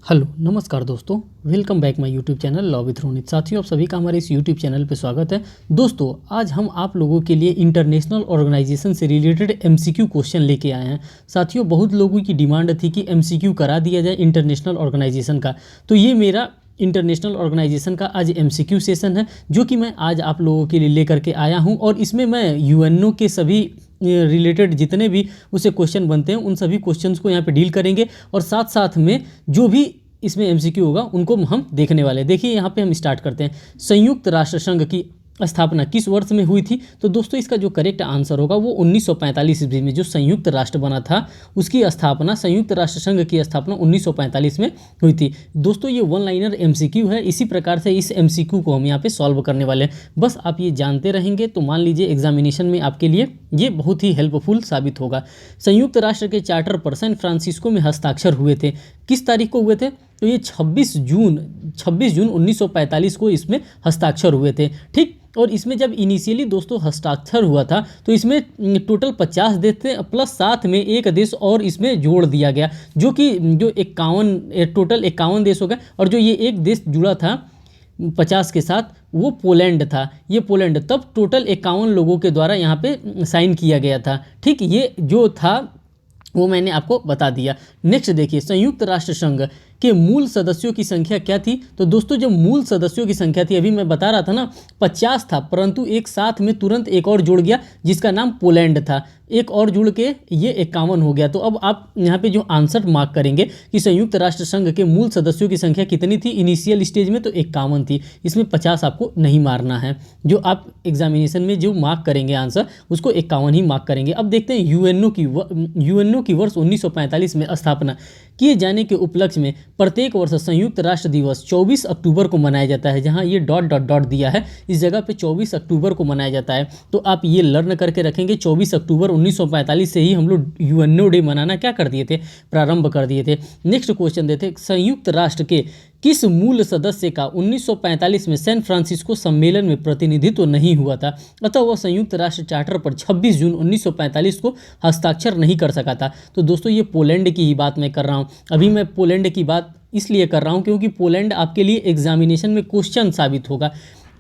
Hello नमस्कार दोस्तों, welcome back my YouTube channel law with Ronit. साथियों, आप सभी का हमारे इस यूट्यूब चैनल पे स्वागत है। दोस्तों, आज हम आप लोगों के लिए इंटरनेशनल ऑर्गेनाइजेशन से रिलेटेड एमसीक्यू क्वेश्चन लेके आए हैं। साथियों, बहुत लोगों की डिमांड थी कि एमसीक्यू करा दिया जाए इंटरनेशनल ऑर्गेनाइजेशन का, तो ये मेरा इंटरनेशनल ऑर्गेनाइजेशन का आज एमसीक्यू सेशन है, जो कि मैं आज आप लोगों के लिए लेकर के आया हूँ। और इसमें मैं यूएनओ के सभी रिलेटेड जितने भी उससे क्वेश्चन बनते हैं उन सभी क्वेश्चंस को यहाँ पे डील करेंगे, और साथ साथ में जो भी इसमें एमसीक्यू होगा उनको हम देखने वाले हैं। देखिए, यहाँ पे हम स्टार्ट करते हैं। संयुक्त राष्ट्र संघ की स्थापना किस वर्ष में हुई थी? तो दोस्तों, इसका जो करेक्ट आंसर होगा वो 1945 ईस्वी में जो संयुक्त राष्ट्र बना था उसकी स्थापना, संयुक्त राष्ट्र संघ की स्थापना 1945 में हुई थी। दोस्तों, ये वन लाइनर एमसीक्यू है। इसी प्रकार से इस एमसीक्यू को हम यहाँ पे सॉल्व करने वाले हैं। बस आप ये जानते रहेंगे तो मान लीजिए एग्जामिनेशन में आपके लिए ये बहुत ही हेल्पफुल साबित होगा। संयुक्त राष्ट्र के चार्टर पर सैन फ्रांसिस्को में हस्ताक्षर हुए थे। किस तारीख को हुए थे? तो ये 26 जून 1945 को इसमें हस्ताक्षर हुए थे। ठीक, और इसमें जब इनिशियली दोस्तों हस्ताक्षर हुआ था तो इसमें टोटल 50 देश थे, प्लस साथ में एक देश और इसमें जोड़ दिया गया, जो कि जो 51 टोटल 51 देश हो गए। और जो ये एक देश जुड़ा था 50 के साथ वो पोलैंड था। ये पोलैंड तब टोटल 51 लोगों के द्वारा यहाँ पे साइन किया गया था। ठीक, ये जो था वो मैंने आपको बता दिया। नेक्स्ट देखिए, संयुक्त राष्ट्र संघ के मूल सदस्यों की संख्या क्या थी? तो दोस्तों, जो मूल सदस्यों की संख्या थी, अभी मैं बता रहा था ना 50 था, परंतु एक साथ में तुरंत एक और जुड़ गया जिसका नाम पोलैंड था। एक और जुड़ के ये 51 हो गया। तो अब आप यहाँ पे जो आंसर मार्क करेंगे कि संयुक्त राष्ट्र संघ के मूल सदस्यों की संख्या कितनी थी इनिशियल स्टेज में, तो 51 थी। इसमें 50 आपको नहीं मारना है। जो आप एग्जामिनेशन में जो मार्क करेंगे आंसर, उसको 51 ही मार्क करेंगे। अब देखते हैं यूएनओ की वर्ष 1945 में स्थापना किए जाने के उपलक्ष्य में प्रत्येक वर्ष संयुक्त राष्ट्र दिवस 24 अक्टूबर को मनाया जाता है। जहां ये डॉट डॉट डॉट दिया है इस जगह पे 24 अक्टूबर को मनाया जाता है। तो आप ये लर्न करके रखेंगे। 24 अक्टूबर 1945 से ही हम लोग यूएनओ डे मनाना क्या कर दिए थे, प्रारंभ कर दिए थे। नेक्स्ट क्वेश्चन देते, संयुक्त राष्ट्र के किस मूल सदस्य का 1945 में सैन फ्रांसिस्को सम्मेलन में प्रतिनिधित्व नहीं हुआ था, अतः वह संयुक्त राष्ट्र चार्टर पर 26 जून 1945 को हस्ताक्षर नहीं कर सका था? तो दोस्तों, ये पोलैंड की ही बात मैं कर रहा हूँ। अभी मैं पोलैंड की बात इसलिए कर रहा हूँ क्योंकि पोलैंड आपके लिए एग्जामिनेशन में क्वेश्चन साबित होगा।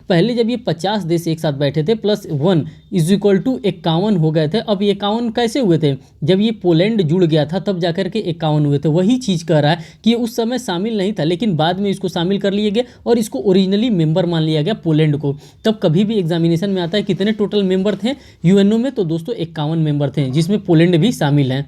पहले जब ये 50 देश एक साथ बैठे थे प्लस 1 इज इक्वल टू 51 हो गए थे। अब ये 51 कैसे हुए थे? जब ये पोलैंड जुड़ गया था तब जाकर के 51 हुए थे। वही चीज़ कह रहा है कि ये उस समय शामिल नहीं था, लेकिन बाद में इसको शामिल कर लिया गया और इसको ओरिजिनली मेंबर मान लिया गया पोलैंड को। तब कभी भी एग्जामिनेशन में आता है कितने टोटल मेंबर थे यूएनओ में, तो दोस्तों 51 मेंबर थे, जिसमें पोलैंड भी शामिल हैं।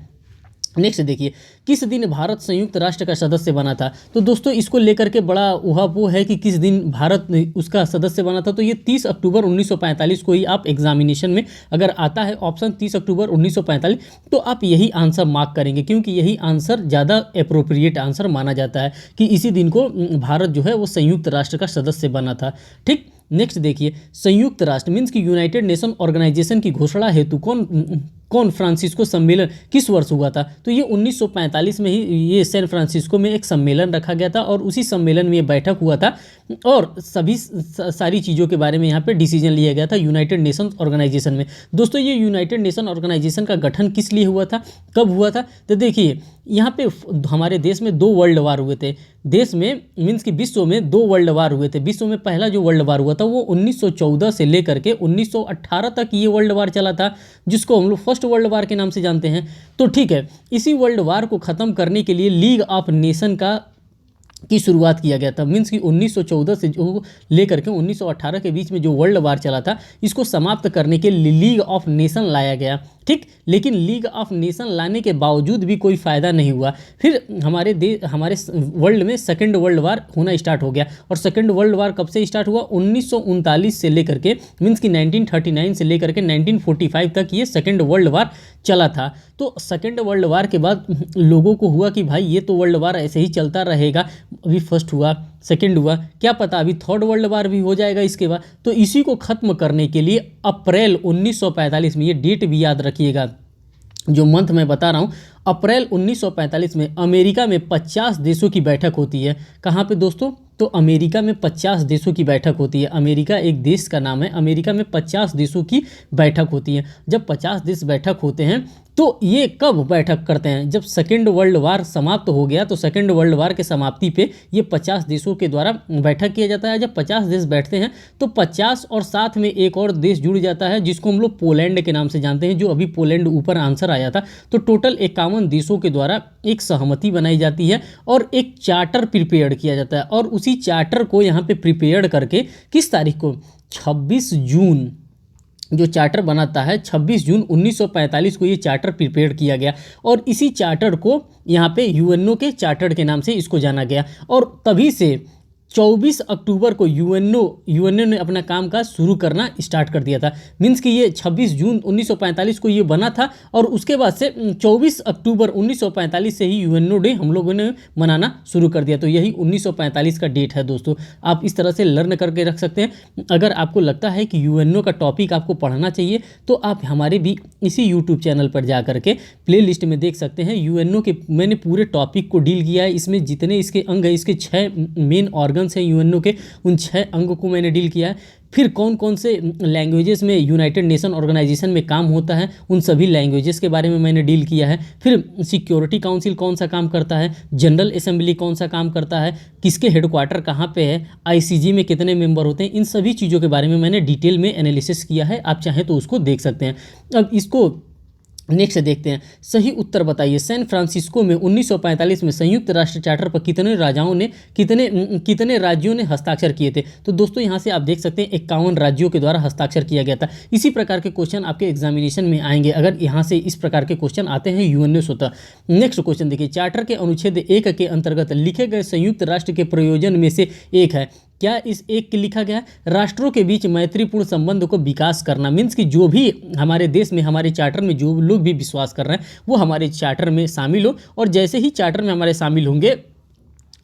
नेक्स्ट देखिए, किस दिन भारत संयुक्त राष्ट्र का सदस्य बना था? तो दोस्तों, इसको लेकर के बड़ा उहापोह है कि किस दिन भारत उसका सदस्य बना था। तो ये 30 अक्टूबर 1945 को ही आप एग्जामिनेशन में अगर आता है ऑप्शन 30 अक्टूबर 1945, तो आप यही आंसर मार्क करेंगे, क्योंकि यही आंसर ज़्यादा अप्रोप्रिएट आंसर माना जाता है कि इसी दिन को भारत जो है वो संयुक्त राष्ट्र का सदस्य बना था। ठीक, नेक्स्ट देखिए, संयुक्त राष्ट्र मीन्स की यूनाइटेड नेशन ऑर्गेनाइजेशन की घोषणा हेतु कौन फ्रांसिस्को सम्मेलन किस वर्ष हुआ था? तो ये 1945 में ही ये सैन फ्रांसिस्को में एक सम्मेलन रखा गया था और उसी सम्मेलन में ये बैठक हुआ था और सभी सारी चीज़ों के बारे में यहाँ पे डिसीजन लिया गया था यूनाइटेड नेशन ऑर्गेनाइजेशन में। दोस्तों, ये यूनाइटेड नेशन ऑर्गेनाइजेशन का गठन किस लिए हुआ था, कब हुआ था? तो देखिए, यहाँ पे हमारे देश में 2 वर्ल्ड वार हुए थे। देश में मीन्स कि विश्व में 2 वर्ल्ड वार हुए थे। विश्व में पहला जो वर्ल्ड वार हुआ था वो 1914 से लेकर के 1918 तक ये वर्ल्ड वार चला था, जिसको हम लोग फर्स्ट वर्ल्ड वार के नाम से जानते हैं। तो ठीक है, इसी वर्ल्ड वार को ख़त्म करने के लिए लीग ऑफ नेशन की शुरुआत किया गया था। मीन्स कि 1914 से जो लेकर के 1918 के बीच में जो वर्ल्ड वार चला था, इसको समाप्त करने के लिए लीग ऑफ नेशन लाया गया। ठीक, लेकिन लीग ऑफ नेशन लाने के बावजूद भी कोई फ़ायदा नहीं हुआ। फिर हमारे वर्ल्ड में सेकेंड वर्ल्ड वार होना स्टार्ट हो गया। और सेकेंड वर्ल्ड वार कब से स्टार्ट हुआ? 1939 से लेकर के मीन्स कि 1939 से लेकर के 1945 तक ये सेकेंड वर्ल्ड वार चला था। तो सेकेंड वर्ल्ड वार के बाद लोगों को हुआ कि भाई ये तो वर्ल्ड वार ऐसे ही चलता रहेगा। अभी फर्स्ट हुआ, सेकेंड हुआ, क्या पता अभी थर्ड वर्ल्ड वार भी हो जाएगा इसके बाद। तो इसी को ख़त्म करने के लिए अप्रैल 1945 में, ये डेट भी याद रखिएगा जो मंथ मैं बता रहा हूँ, अप्रैल 1945 में अमेरिका में 50 देशों की बैठक होती है। कहाँ पे दोस्तों? तो अमेरिका में 50 देशों की बैठक होती है। अमेरिका एक देश का नाम है। अमेरिका में 50 देशों की बैठक होती है। जब 50 देश बैठक होते हैं तो ये कब बैठक करते हैं? जब सेकेंड वर्ल्ड वार समाप्त हो गया, तो सेकेंड वर्ल्ड वार के समाप्ति पे ये 50 देशों के द्वारा बैठक किया जाता है। जब 50 देश बैठते हैं तो 50 और साथ में एक और देश जुड़ जाता है जिसको हम लोग पोलैंड के नाम से जानते हैं, जो अभी पोलैंड ऊपर आंसर आया था। तो टोटल 51 देशों के द्वारा एक सहमति बनाई जाती है और एक चार्टर प्रिपेयर किया जाता है। और उसी चार्टर को यहाँ पे प्रिपेयर करके किस तारीख को? 26 जून, जो चार्टर बनाता है 26 जून 1945 को ये चार्टर प्रिपेयर किया गया। और इसी चार्टर को यहाँ पे यूएनओ के चार्टर के नाम से इसको जाना गया। और तभी से 24 अक्टूबर को यूएनओ ने अपना काम काज शुरू करना स्टार्ट कर दिया था। मीन्स कि ये 26 जून 1945 को ये बना था और उसके बाद से 24 अक्टूबर 1945 से ही यूएनओ डे हम लोगों ने मनाना शुरू कर दिया। तो यही 1945 का डेट है दोस्तों। आप इस तरह से लर्न करके रख सकते हैं। अगर आपको लगता है कि यूएनओ का टॉपिक आपको पढ़ना चाहिए तो आप हमारे भी इसी यूट्यूब चैनल पर जा करके प्ले लिस्ट में देख सकते हैं। यूएनओ के मैंने पूरे टॉपिक को डील किया है। इसमें जितने इसके अंग हैं, इसके 6 मेन ऑर्गन हैं यूएनओ के, उन 6 अंगों को मैंने डील किया है। फिर कौन कौन से लैंग्वेजेस में यूनाइटेड नेशन ऑर्गेनाइजेशन में काम होता है, उन सभी लैंग्वेजेस के बारे में मैंने डील किया है। फिर सिक्योरिटी काउंसिल कौन सा काम करता है, जनरल असेंबली कौन सा काम करता है, किसके हेडक्वार्टर कहाँ पे है, आईसीजी में कितने मेंबर होते हैं, इन सभी चीज़ों के बारे में मैंने डिटेल में एनालिसिस किया है। आप चाहें तो उसको देख सकते हैं। अब इसको नेक्स्ट देखते हैं। सही उत्तर बताइए। सैन फ्रांसिस्को में 1945 में संयुक्त राष्ट्र चार्टर पर कितने राज्यों ने हस्ताक्षर किए थे? तो दोस्तों यहाँ से आप देख सकते हैं 51 राज्यों के द्वारा हस्ताक्षर किया गया था। इसी प्रकार के क्वेश्चन आपके एग्जामिनेशन में आएंगे अगर यहाँ से इस प्रकार के क्वेश्चन आते हैं यूएनओ स्वतः। नेक्स्ट क्वेश्चन देखिए। चार्टर के अनुच्छेद 1 के अंतर्गत लिखे गए संयुक्त राष्ट्र के प्रयोजन में से एक है। क्या इस एक के लिखा गया है? राष्ट्रों के बीच मैत्रीपूर्ण संबंध को विकास करना। मीन्स कि जो भी हमारे देश में, हमारे चार्टर में जो लोग भी विश्वास कर रहे हैं वो हमारे चार्टर में शामिल हो। और जैसे ही चार्टर में हमारे शामिल होंगे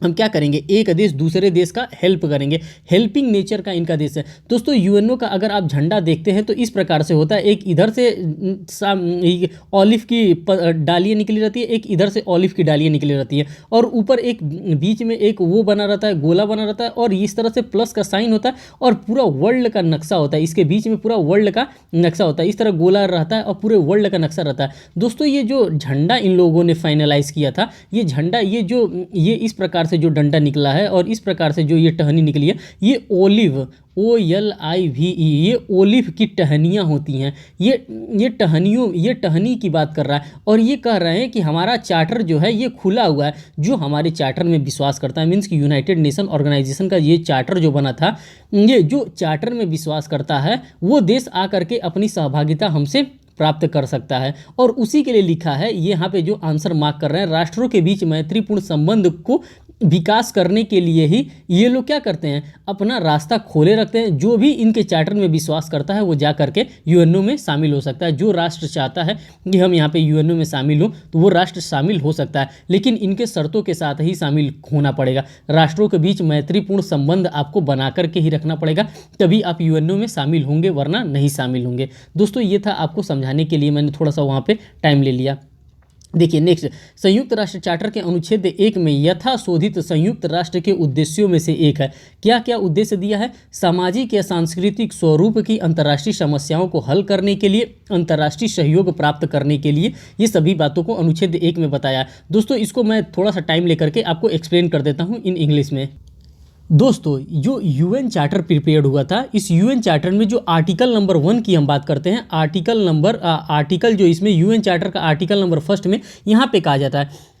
हम क्या करेंगे? एक देश दूसरे देश का हेल्प करेंगे। हेल्पिंग नेचर का इनका देश है दोस्तों। यूएनओ का अगर आप झंडा देखते हैं तो इस प्रकार से होता है। एक इधर से ऑलिव की डालियाँ निकली रहती है, एक इधर से ऑलिव की डालियाँ निकली रहती है, और ऊपर एक बीच में एक वो बना रहता है, गोला बना रहता है, और इस तरह से प्लस का साइन होता है और पूरा वर्ल्ड का नक्शा होता है। इसके बीच में पूरा वर्ल्ड का नक्शा होता है। इस तरह गोला रहता है और पूरे वर्ल्ड का नक्शा रहता है। दोस्तों ये जो झंडा इन लोगों ने फाइनलाइज किया था, ये झंडा ये इस प्रकार से जो डंडा निकला है और इस प्रकार से जो ये टहनी निकली है, ये ओलिव OLIVE, ये ओलिव की टहनियाँ होती हैं। ये टहनी की बात कर रहा है और ये कह रहे हैं कि हमारा चार्टर जो है ये खुला हुआ है। जो हमारे चार्टर में विश्वास करता है, मीन्स कि यूनाइटेड नेशन ऑर्गेनाइजेशन का ये चार्टर जो बना था, ये जो चार्टर में विश्वास करता है वो देश आकर के अपनी सहभागिता हमसे प्राप्त कर सकता है। और उसी के लिए लिखा है, ये यहाँ पे जो आंसर मार्क कर रहे हैं, राष्ट्रों के बीच मैत्रीपूर्ण संबंध को विकास करने के लिए ही ये लोग क्या करते हैं? अपना रास्ता खोले रखते हैं। जो भी इनके चार्टर में विश्वास करता है वो जा करके यूएनओ में शामिल हो सकता है। जो राष्ट्र चाहता है कि हम यहाँ पे यूएनओ में शामिल हो तो वो राष्ट्र शामिल हो सकता है, लेकिन इनके शर्तों के साथ ही शामिल होना पड़ेगा। राष्ट्रों के बीच मैत्रीपूर्ण संबंध आपको बना करके ही रखना पड़ेगा, तभी आप यूएनओ में शामिल होंगे, वरना नहीं शामिल होंगे। दोस्तों ये था आपको समझाने के लिए, मैंने थोड़ा सा वहाँ पे टाइम ले लिया। देखिए नेक्स्ट, संयुक्त राष्ट्र चार्टर के अनुच्छेद 1 में यथाशोधित संयुक्त राष्ट्र के उद्देश्यों में से एक है। क्या क्या उद्देश्य दिया है? सामाजिक या सांस्कृतिक स्वरूप की अंतर्राष्ट्रीय समस्याओं को हल करने के लिए, अंतर्राष्ट्रीय सहयोग प्राप्त करने के लिए, ये सभी बातों को अनुच्छेद 1 में बताया। दोस्तों इसको मैं थोड़ा सा टाइम लेकर के आपको एक्सप्लेन कर देता हूँ इन इंग्लिश में। दोस्तों जो यूएन चार्टर प्रिपेयर्ड हुआ था, इस यूएन चार्टर में जो आर्टिकल नंबर 1 की हम बात करते हैं, आर्टिकल जो इसमें यूएन चार्टर का आर्टिकल नंबर 1 में यहाँ पे कहा जाता है,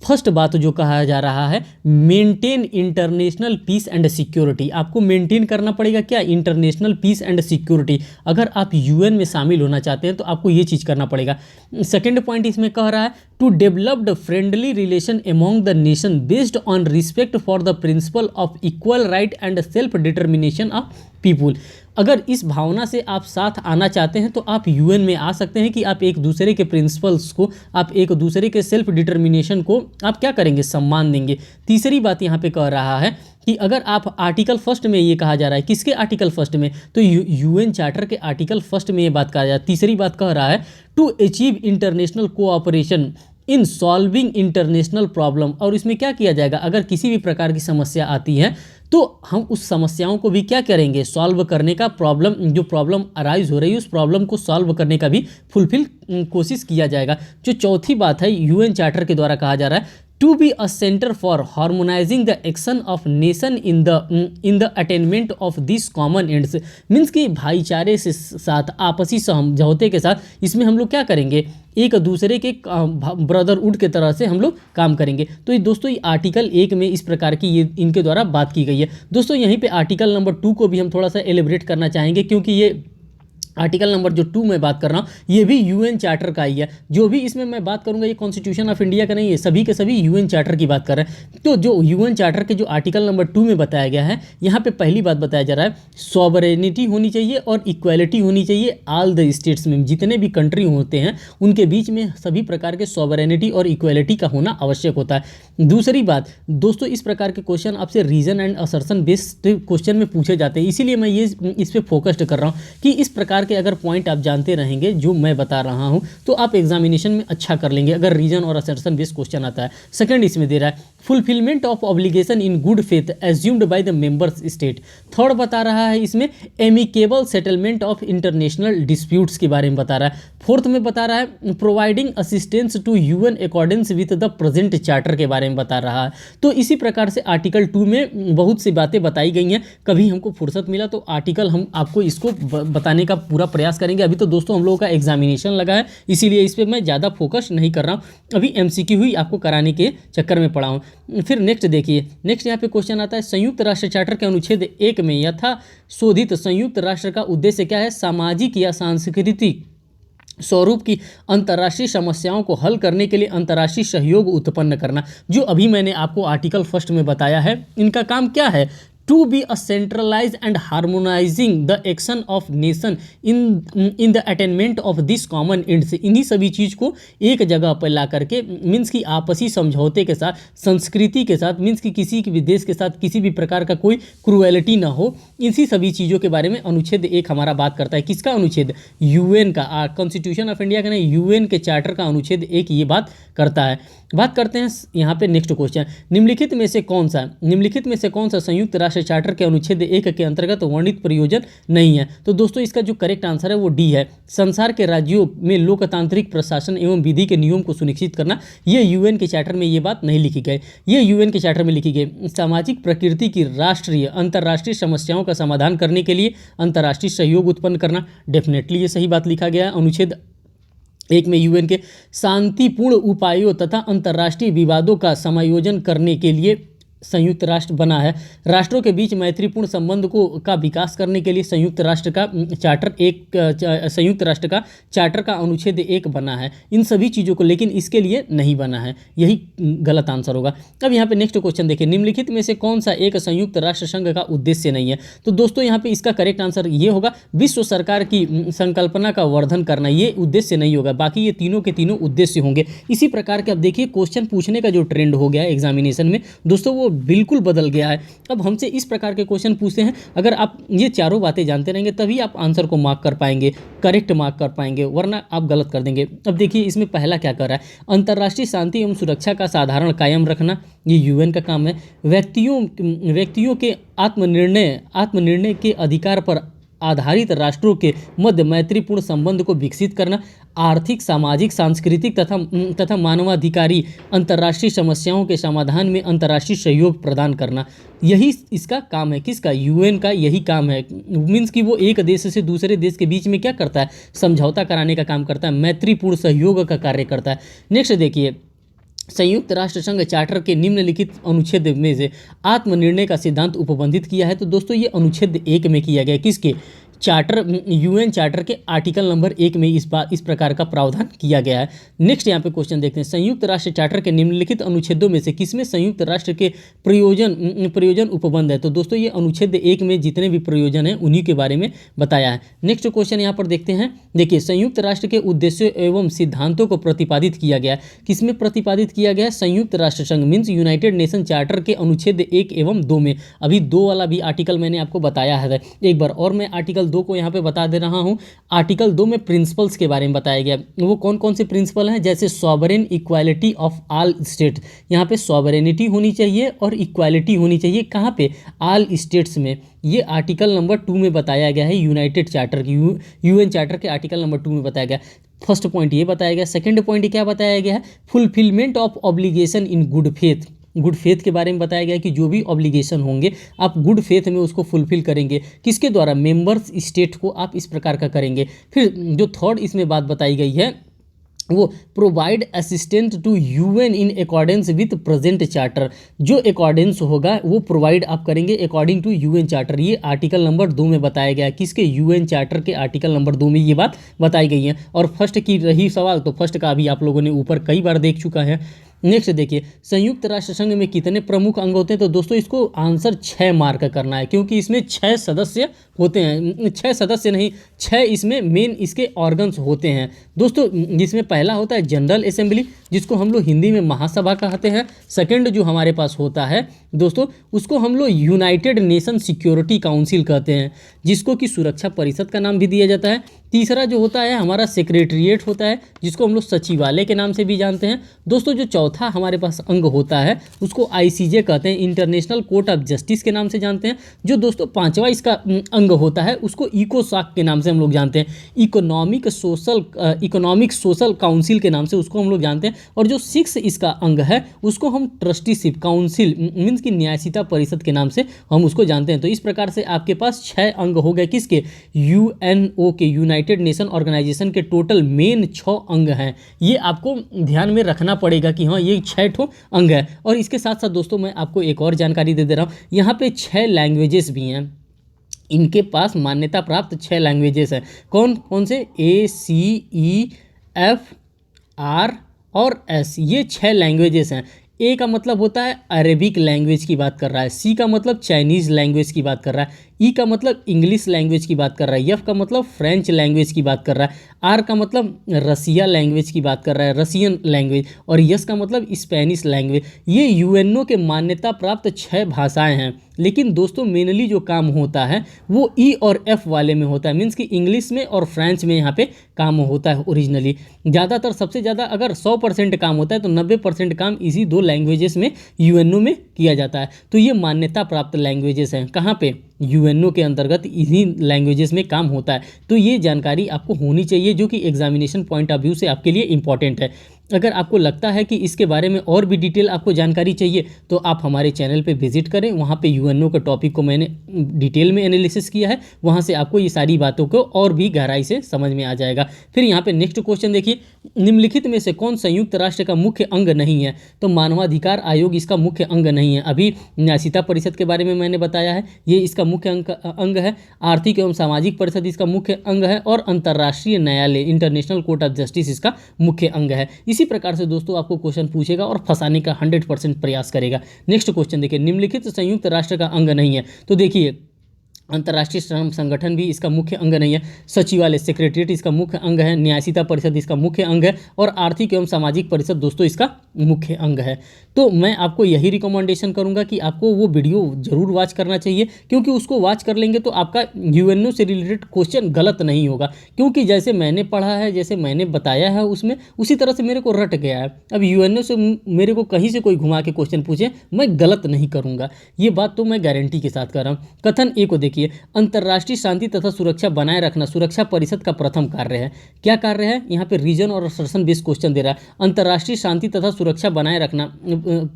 फर्स्ट बात जो कहा जा रहा है, maintain international peace and security. आपको मेंटेन करना पड़ेगा क्या? International peace and security. अगर आप यूएन में शामिल होना चाहते हैं तो आपको ये चीज़ करना पड़ेगा। सेकेंड पॉइंट इसमें कह रहा है, to developed friendly relation among the nation based on respect for the principle of equal right and self determination of people. अगर इस भावना से आप साथ आना चाहते हैं तो आप यूएन में आ सकते हैं कि आप एक दूसरे के प्रिंसिपल्स को, आप एक दूसरे के सेल्फ डिटर्मिनेशन को आप क्या करेंगे? सम्मान देंगे। तीसरी बात यहाँ पे कह रहा है कि अगर आप आर्टिकल 1 में ये कहा जा रहा है, किसके आर्टिकल 1 में? तो यूएन चार्टर के आर्टिकल 1 में ये बात कहा जा रहा है। तीसरी बात कह रहा है, to achieve international cooperation in solving international problem. और इसमें क्या किया जाएगा, अगर किसी भी प्रकार की समस्या आती है तो हम उस समस्याओं को भी क्या करेंगे, सॉल्व करने का, प्रॉब्लम जो प्रॉब्लम अराइज हो रही है उस प्रॉब्लम को सॉल्व करने का भी फुलफिल कोशिश किया जाएगा। जो चौथी बात है, यूएन चार्टर के द्वारा कहा जा रहा है to be a centre for harmonising the action of nation in the attainment of this common ends. Means कि भाईचारे से साथ, आपसी समझौते के साथ इसमें हम लोग क्या करेंगे, एक दूसरे के ब्रदरहुड के तरह से हम लोग काम करेंगे। तो ये दोस्तों ये आर्टिकल 1 में इस प्रकार की ये इनके द्वारा बात की गई है। दोस्तों यहीं पे आर्टिकल नंबर 2 को भी हम थोड़ा सा एलिब्रेट करना चाहेंगे, क्योंकि ये आर्टिकल नंबर जो 2 मैं बात कर रहा हूँ ये भी यूएन चार्टर का ही है। जो भी इसमें मैं बात करूँगा ये कॉन्स्टिट्यूशन ऑफ इंडिया का नहीं है, सभी के सभी यूएन चार्टर की बात कर रहे हैं। तो जो यूएन चार्टर के जो आर्टिकल नंबर 2 में बताया गया है, यहाँ पे पहली बात बताया जा रहा है सॉवरेनिटी होनी चाहिए और इक्वालिटी होनी चाहिए ऑल द स्टेट्स में। जितने भी कंट्री होते हैं उनके बीच में सभी प्रकार के सॉवरेनिटी और इक्वालिटी का होना आवश्यक होता है। दूसरी बात दोस्तों, इस प्रकार के क्वेश्चन आपसे reason and assertion based question में पूछे जाते हैं, इसीलिए मैं ये इस पर फोकस्ड कर रहा हूँ कि इस प्रकार के अगर पॉइंट आप जानते रहेंगे जो मैं बता रहा हूं तो आप एग्जामिनेशन में अच्छा कर लेंगे अगर रीजन और असर्शन बेस्ड क्वेश्चन आता है। सेकंड इसमें दे रहा है fulfilment of obligation in good faith assumed by the members state. Third बता रहा है इसमें amicable settlement of international disputes के बारे में बता रहा है। फोर्थ में बता रहा है providing assistance to UN accordance with the present charter के बारे में बता रहा है। तो इसी प्रकार से आर्टिकल 2 में बहुत सी बातें बताई गई हैं। कभी हमको फुर्सत मिला तो आर्टिकल हम आपको इसको बताने का पूरा प्रयास करेंगे। अभी तो दोस्तों हम लोगों का एग्जामिनेशन लगा है, इसीलिए इस पर मैं ज़्यादा फोकस नहीं कर रहा हूँ, अभी एमसीक्यू ही आपको कराने के चक्कर में पड़ा हूँ। फिर नेक्स्ट देखिए, नेक्स्ट यहाँ पे क्वेश्चन आता है संयुक्त राष्ट्र चार्टर के अनुच्छेद 1 में यथा शोधित संयुक्त राष्ट्र का उद्देश्य क्या है, सामाजिक या सांस्कृतिक स्वरूप की अंतर्राष्ट्रीय समस्याओं को हल करने के लिए अंतर्राष्ट्रीय सहयोग उत्पन्न करना। जो अभी मैंने आपको आर्टिकल 1 में बताया है, इनका काम क्या है, to be a centralise and harmonising the action of nation in the attainment of this common ends. इन्हीं सभी चीज़ को एक जगह पर ला करके, मीन्स की आपसी समझौते के साथ, संस्कृति के साथ, मीन्स की किसी भी देश के साथ किसी भी प्रकार का कोई क्रूएलिटी ना हो, इसी सभी चीज़ों के बारे में अनुच्छेद 1 हमारा बात करता है। किसका अनुच्छेद, यूएन का, कॉन्स्टिट्यूशन ऑफ इंडिया का नहीं, यूएन के चार्टर का अनुच्छेद 1 ये बात करता है। बात करते हैं यहाँ पे नेक्स्ट क्वेश्चन, निम्नलिखित में से कौन सा संयुक्त राष्ट्र चार्टर के अनुच्छेद 1 के अंतर्गत वर्णित प्रयोजन नहीं है। तो दोस्तों इसका जो करेक्ट आंसर है वो डी है। संसार के राज्यों में लोकतांत्रिक प्रशासन एवं विधि के नियम को सुनिश्चित करना, ये यूएन के चार्टर में ये बात नहीं लिखी गई, ये यूएन के चार्टर में लिखी गई। सामाजिक प्रकृति की राष्ट्रीय अंतर्राष्ट्रीय समस्याओं का समाधान करने के लिए अंतर्राष्ट्रीय सहयोग उत्पन्न करना, डेफिनेटली ये सही बात लिखा गया है। अनुच्छेद 1 में यूएन के शांतिपूर्ण उपायों तथा अंतर्राष्ट्रीय विवादों का समायोजन करने के लिए संयुक्त राष्ट्र बना है। राष्ट्रों के बीच मैत्रीपूर्ण संबंध का विकास करने के लिए संयुक्त राष्ट्र का चार्टर का अनुच्छेद 1 बना है। इन सभी चीज़ों को लेकिन इसके लिए नहीं बना है, यही गलत आंसर होगा। अब यहाँ पे नेक्स्ट क्वेश्चन देखिए, निम्नलिखित में से कौन सा एक संयुक्त राष्ट्र संघ का उद्देश्य नहीं है। तो दोस्तों यहाँ पे इसका करेक्ट आंसर ये होगा, विश्व सरकार की संकल्पना का वर्धन करना, ये उद्देश्य नहीं होगा, बाकी ये तीनों के तीनों उद्देश्य होंगे। इसी प्रकार के अब देखिए क्वेश्चन पूछने का जो ट्रेंड हो गया है एग्जामिनेशन में दोस्तों वो बिल्कुल बदल गया है। अब हमसे इस प्रकार के क्वेश्चन पूछते हैं, अगर आप ये चारों बातें जानते रहेंगे तभी आप आंसर को मार्क कर पाएंगे, करेक्ट मार्क कर पाएंगे, वरना आप गलत कर देंगे। अब देखिए इसमें पहला क्या कर रहा है, अंतर्राष्ट्रीय शांति एवं सुरक्षा का साधारण कायम रखना, ये यूएन का काम है। व्यक्तियों के आत्मनिर्णय के अधिकार पर आधारित राष्ट्रों के मध्य मैत्रीपूर्ण संबंध को विकसित करना, आर्थिक, सामाजिक, सांस्कृतिक तथा मानवाधिकारी अंतर्राष्ट्रीय समस्याओं के समाधान में अंतर्राष्ट्रीय सहयोग प्रदान करना, यही इसका काम है। किसका, यूएन का यही काम है। मीन्स कि वो एक देश से दूसरे देश के बीच में क्या करता है, समझौता कराने का काम करता है, मैत्रीपूर्ण सहयोग का कार्य करता है। नेक्स्ट देखिए, संयुक्त राष्ट्र संघ चार्टर के निम्नलिखित अनुच्छेद में से आत्मनिर्णय का सिद्धांत उपबंधित किया है। तो दोस्तों ये अनुच्छेद 1 में किया गया है, किसके, यूएन चार्टर के आर्टिकल नंबर 1 में इस प्रकार का प्रावधान किया गया है। नेक्स्ट यहाँ पे क्वेश्चन देखते हैं, संयुक्त राष्ट्र चार्टर के निम्नलिखित अनुच्छेदों में से किसमें संयुक्त राष्ट्र के प्रयोजन उपबंध है। तो दोस्तों ये अनुच्छेद 1 में जितने भी प्रयोजन हैं उन्हीं के बारे में बताया है। नेक्स्ट क्वेश्चन यहाँ पर देखते हैं, देखिए संयुक्त राष्ट्र के उद्देश्यों एवं सिद्धांतों को प्रतिपादित किया गया, किसमें प्रतिपादित किया गया, संयुक्त राष्ट्र संघ मीन्स यूनाइटेड नेशन चार्टर के अनुच्छेद 1 एवं 2 में। अभी 2 वाला भी आर्टिकल मैंने आपको बताया है एक बार, और मैं आर्टिकल 2 को यहाँ पे बता दे रहा हूँ। आर्टिकल 2 में प्रिंसिपल्स के बारे में बताया गया। वो कौन कौन से प्रिंसिपल हैं, जैसे sovereign equality of all state, यहाँ पे सॉवरेनिटी होनी चाहिए और इक्वालिटी होनी चाहिए, कहाँ पे, ऑल स्टेट्स में। ये आर्टिकल नंबर 2 में बताया गया है, यूनाइटेड चार्टर की, यूएन चार्टर के आर्टिकल नंबर 2 में बताया गया। फर्स्ट पॉइंट ये बताया गया। सेकंड पॉइंट क्या बताया गया है, fulfilment of obligation in good faith. Good faith के बारे में बताया गया कि जो भी ऑब्लिगेशन होंगे आप गुड फेथ में उसको फुलफिल करेंगे। किसके द्वारा, मेंबर्स स्टेट को आप इस प्रकार का करेंगे। फिर जो थर्ड इसमें बात बताई गई है वो provide assistant to UN in accordance with present charter. जो अकॉर्डेंस होगा वो प्रोवाइड आप करेंगे अकॉर्डिंग टू यूएन चार्टर। ये आर्टिकल नंबर 2 में बताया गया है, किसके, यूएन चार्टर के आर्टिकल नंबर 2 में ये बात बताई गई है। और फर्स्ट की रही सवाल, तो फर्स्ट का अभी आप लोगों ने ऊपर कई बार देख चुका है। नेक्स्ट देखिए, संयुक्त राष्ट्र संघ में कितने प्रमुख अंग होते हैं, तो दोस्तों इसको आंसर 6 मार्क करना है, क्योंकि इसमें 6 सदस्य होते हैं। 6 सदस्य नहीं, 6 इसमें मेन इसके ऑर्गन्स होते हैं दोस्तों। जिसमें पहला होता है जनरल असेंबली, जिसको हम लोग हिंदी में महासभा कहते हैं। सेकंड जो हमारे पास होता है दोस्तों, उसको हम लोग यूनाइटेड नेशन सिक्योरिटी काउंसिल कहते हैं, जिसको कि सुरक्षा परिषद का नाम भी दिया जाता है। तीसरा जो होता है हमारा सेक्रेटरीट होता है, जिसको हम लोग सचिवालय के नाम से भी जानते हैं दोस्तों। जो चौथा हमारे पास अंग होता है उसको आईसीजे कहते हैं, इंटरनेशनल कोर्ट ऑफ जस्टिस के नाम से जानते हैं। जो दोस्तों पांचवा इसका अंग होता है उसको इकोसॉक के नाम से हम लोग जानते हैं, इकोनॉमिक सोशल काउंसिल के नाम से उसको हम लोग जानते हैं। और जो 6 इसका अंग है उसको हम ट्रस्टीशिप काउंसिल मीन्स की न्यायशीता परिषद के नाम से हम उसको जानते हैं। तो इस प्रकार से आपके पास 6 अंग हो गए, किसके, यूएनओ के, यूनाइटेड नेशन ऑर्गेनाइजेशन के टोटल मेन 6 अंग हैं। ये आपको ध्यान में रखना पड़ेगा कि हाँ ये 6 ठो अंग है। और इसके साथ साथ दोस्तों मैं आपको एक और जानकारी दे रहा हूँ, यहाँ पे 6 लैंग्वेजेस भी हैं। इनके पास मान्यता प्राप्त 6 लैंग्वेजेस हैं। कौन कौन से, ACEFR और S, ये 6 लैंग्वेजेस हैं। ए का मतलब होता है अरेबिक लैंग्वेज की बात कर रहा है, सी का मतलब चाइनीज़ लैंग्वेज की बात कर रहा है, ई का मतलब इंग्लिश लैंग्वेज की बात कर रहा है, एफ का मतलब फ्रेंच लैंग्वेज की बात कर रहा है, आर का मतलब रसिया लैंग्वेज की बात कर रहा है, रसियन लैंग्वेज, और यस का मतलब स्पेनिश लैंग्वेज। ये यूएनओ के मान्यता प्राप्त 6 भाषाएं हैं। लेकिन दोस्तों मेनली जो काम होता है वो ई और एफ वाले में होता है, मीन्स कि इंग्लिश में और फ्रेंच में यहाँ पे काम होता है ओरिजिनली। ज़्यादातर सबसे ज़्यादा अगर 100% काम होता है तो 90% काम इसी 2 लैंग्वेजेस में यूएनओ में किया जाता है। तो ये मान्यता प्राप्त लैंग्वेजेस हैं, कहाँ पे, यूएनओ के अंतर्गत इन्हीं लैंग्वेजेस में काम होता है। तो ये जानकारी आपको होनी चाहिए, जो कि एग्जामिनेशन पॉइंट ऑफ व्यू से आपके लिए इंपॉर्टेंट है। अगर आपको लगता है कि इसके बारे में और भी डिटेल आपको जानकारी चाहिए तो आप हमारे चैनल पे विजिट करें, वहाँ पे यूएनओ के टॉपिक को मैंने डिटेल में एनालिसिस किया है, वहाँ से आपको ये सारी बातों को और भी गहराई से समझ में आ जाएगा। फिर यहाँ पे नेक्स्ट क्वेश्चन देखिए, निम्नलिखित में से कौन संयुक्त राष्ट्र का मुख्य अंग नहीं है, तो मानवाधिकार आयोग इसका मुख्य अंग नहीं है। अभी न्यायशीता परिषद के बारे में मैंने बताया है, ये इसका मुख्य अंग है। आर्थिक एवं सामाजिक परिषद इसका मुख्य अंग है, और अंतर्राष्ट्रीय न्यायालय इंटरनेशनल कोर्ट ऑफ जस्टिस इसका मुख्य अंग है। इसी प्रकार से दोस्तों आपको क्वेश्चन पूछेगा और फंसाने का 100% प्रयास करेगा। नेक्स्ट क्वेश्चन देखिए, निम्नलिखित संयुक्त राष्ट्र का अंग नहीं है, तो देखिए अंतर्राष्ट्रीय श्रम संगठन भी इसका मुख्य अंग नहीं है, सचिवालय सेक्रेटरीट इसका मुख्य अंग है, न्यायशीता परिषद इसका मुख्य अंग है, और आर्थिक एवं सामाजिक परिषद दोस्तों इसका मुख्य अंग है। तो मैं आपको यही रिकमेंडेशन करूंगा कि आपको वो वीडियो जरूर वॉच करना चाहिए, क्योंकि उसको वॉच कर लेंगे तो आपका यूएनओ से रिलेटेड क्वेश्चन गलत नहीं होगा। क्योंकि जैसे मैंने पढ़ा है, जैसे मैंने बताया है उसमें, उसी तरह से मेरे को रट गया है। अब यूएनओ से मेरे को कहीं से कोई घुमा के क्वेश्चन पूछे, मैं गलत नहीं करूँगा, ये बात तो मैं गारंटी के साथ कर रहा हूँ। कथन ए को देखिए, अंतर्राष्ट्रीय शांति तथा सुरक्षा बनाए रखना सुरक्षा परिषद का प्रथम कार्य है। क्या कार्य है, यहाँ पे रीजन और असर्शन बेस्ड क्वेश्चन दे रहा है। अंतर्राष्ट्रीय शांति तथा सुरक्षा बनाए रखना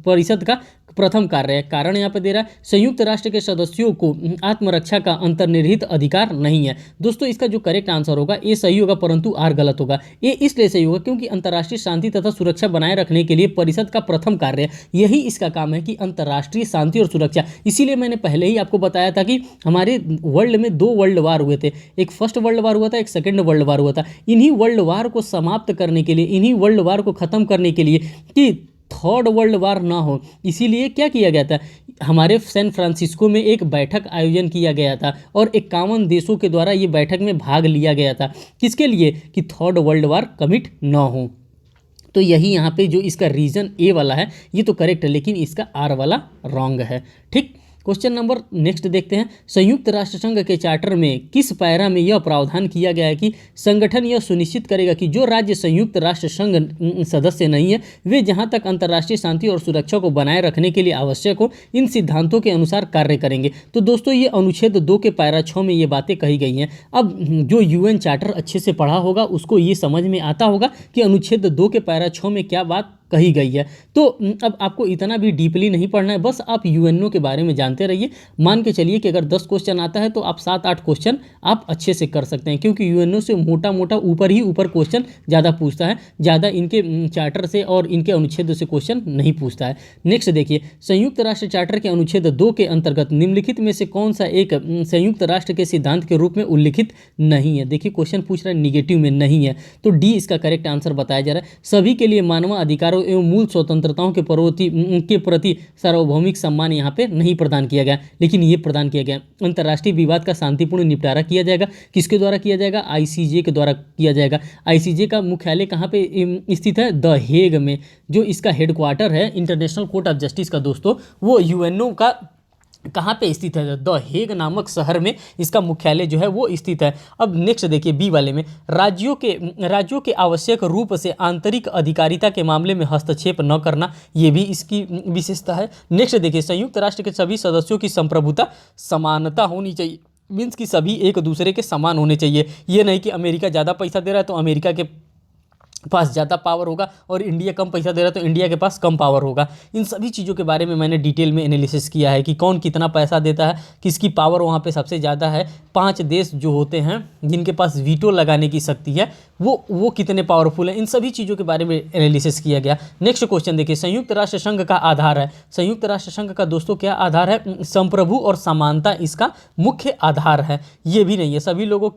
परिषद का प्रथम कार्य है। कारण यहाँ पे दे रहा है, संयुक्त राष्ट्र के सदस्यों को आत्मरक्षा का अंतर्निहित अधिकार नहीं है। दोस्तों इसका जो करेक्ट आंसर होगा ए सही होगा, परंतु आर गलत होगा। ए इसलिए सही होगा क्योंकि अंतर्राष्ट्रीय शांति तथा सुरक्षा बनाए रखने के लिए परिषद का प्रथम कार्य है, यही इसका काम है कि अंतर्राष्ट्रीय शांति और सुरक्षा। इसीलिए मैंने पहले ही आपको बताया था कि हमारे वर्ल्ड में 2 वर्ल्ड वार हुए थे, एक फर्स्ट वर्ल्ड वार हुआ था, एक सेकेंड वर्ल्ड वार हुआ था। इन्हीं वर्ल्ड वार को समाप्त करने के लिए, इन्हीं वर्ल्ड वार को खत्म करने के लिए कि थर्ड वर्ल्ड वार ना हो, इसीलिए क्या किया गया था, हमारे सैन फ्रांसिस्को में एक बैठक आयोजन किया गया था और 51 देशों के द्वारा ये बैठक में भाग लिया गया था। किसके लिए, कि थर्ड वर्ल्ड वार कमिट ना हो। तो यही यहाँ पे जो इसका रीजन ए वाला है ये तो करेक्ट है, लेकिन इसका आर वाला रॉन्ग है। ठीक, क्वेश्चन नंबर नेक्स्ट देखते हैं, संयुक्त राष्ट्र संघ के चार्टर में किस पैरा में यह प्रावधान किया गया है कि संगठन यह सुनिश्चित करेगा कि जो राज्य संयुक्त राष्ट्र संघ सदस्य नहीं है वे जहां तक अंतर्राष्ट्रीय शांति और सुरक्षा को बनाए रखने के लिए आवश्यक हो इन सिद्धांतों के अनुसार कार्य करेंगे। तो दोस्तों ये अनुच्छेद 2 के पैरा 6 में ये बातें कही गई हैं। अब जो यूएन चार्टर अच्छे से पढ़ा होगा उसको ये समझ में आता होगा कि अनुच्छेद 2 के पैरा 6 में क्या बात कही गई है। तो अब आपको इतना भी डीपली नहीं पढ़ना है, बस आप यूएनओ के बारे में जानते रहिए। मान के चलिए कि अगर 10 क्वेश्चन आता है तो आप 7-8 क्वेश्चन आप अच्छे से कर सकते हैं, क्योंकि यूएनओ से मोटा मोटा ऊपर ही ऊपर क्वेश्चन ज़्यादा पूछता है, ज़्यादा इनके चार्टर से और इनके अनुच्छेद से क्वेश्चन नहीं पूछता है। नेक्स्ट देखिए, संयुक्त राष्ट्र चार्टर के अनुच्छेद 2 के अंतर्गत निम्नलिखित में से कौन सा एक संयुक्त राष्ट्र के सिद्धांत के रूप में उल्लिखित नहीं है। देखिए क्वेश्चन पूछ रहा है निगेटिव में नहीं है, तो डी इसका करेक्ट आंसर बताया जा रहा है। सभी के लिए मानवाधिकारों एवं मूल स्वतंत्रताओं के प्रति सार्वभौमिक सम्मान यहाँ पे नहीं प्रदान किया गया, लेकिन ये प्रदान किया गया। अंतर्राष्ट्रीय विवाद का शांतिपूर्ण निपटारा किया जाएगा, किसके द्वारा किया जाएगा? आईसीजे के द्वारा किया जाएगा। आईसीजे का मुख्यालय कहाँ पे स्थित है? द हेग में। जो इसका हेडक्वार्टर है इंटरनेशनल कोर्ट ऑफ जस्टिस का दोस्तों, वो यूएनओ का कहाँ पे स्थित है? द हेग नामक शहर में इसका मुख्यालय जो है वो स्थित है। अब नेक्स्ट देखिए बी वाले में, राज्यों के आवश्यक रूप से आंतरिक अधिकारिता के मामले में हस्तक्षेप न करना, ये भी इसकी विशेषता है। नेक्स्ट देखिए, संयुक्त राष्ट्र के सभी सदस्यों की संप्रभुता समानता होनी चाहिए, मीन्स कि सभी एक दूसरे के समान होने चाहिए। ये नहीं कि अमेरिका ज़्यादा पैसा दे रहा है तो अमेरिका के पास ज़्यादा पावर होगा और इंडिया कम पैसा दे रहा है तो इंडिया के पास कम पावर होगा। इन सभी चीज़ों के बारे में मैंने डिटेल में एनालिसिस किया है कि कौन कितना पैसा देता है, किसकी पावर वहाँ पे सबसे ज़्यादा है। 5 देश जो होते हैं जिनके पास वीटो लगाने की शक्ति है वो कितने पावरफुल हैं, इन सभी चीज़ों के बारे में एनालिसिस किया गया। नेक्स्ट क्वेश्चन देखिए, संयुक्त राष्ट्र संघ का आधार है। संयुक्त राष्ट्र संघ का दोस्तों क्या आधार है? संप्रभु और समानता इसका मुख्य आधार है। ये भी नहीं है। सभी लोगों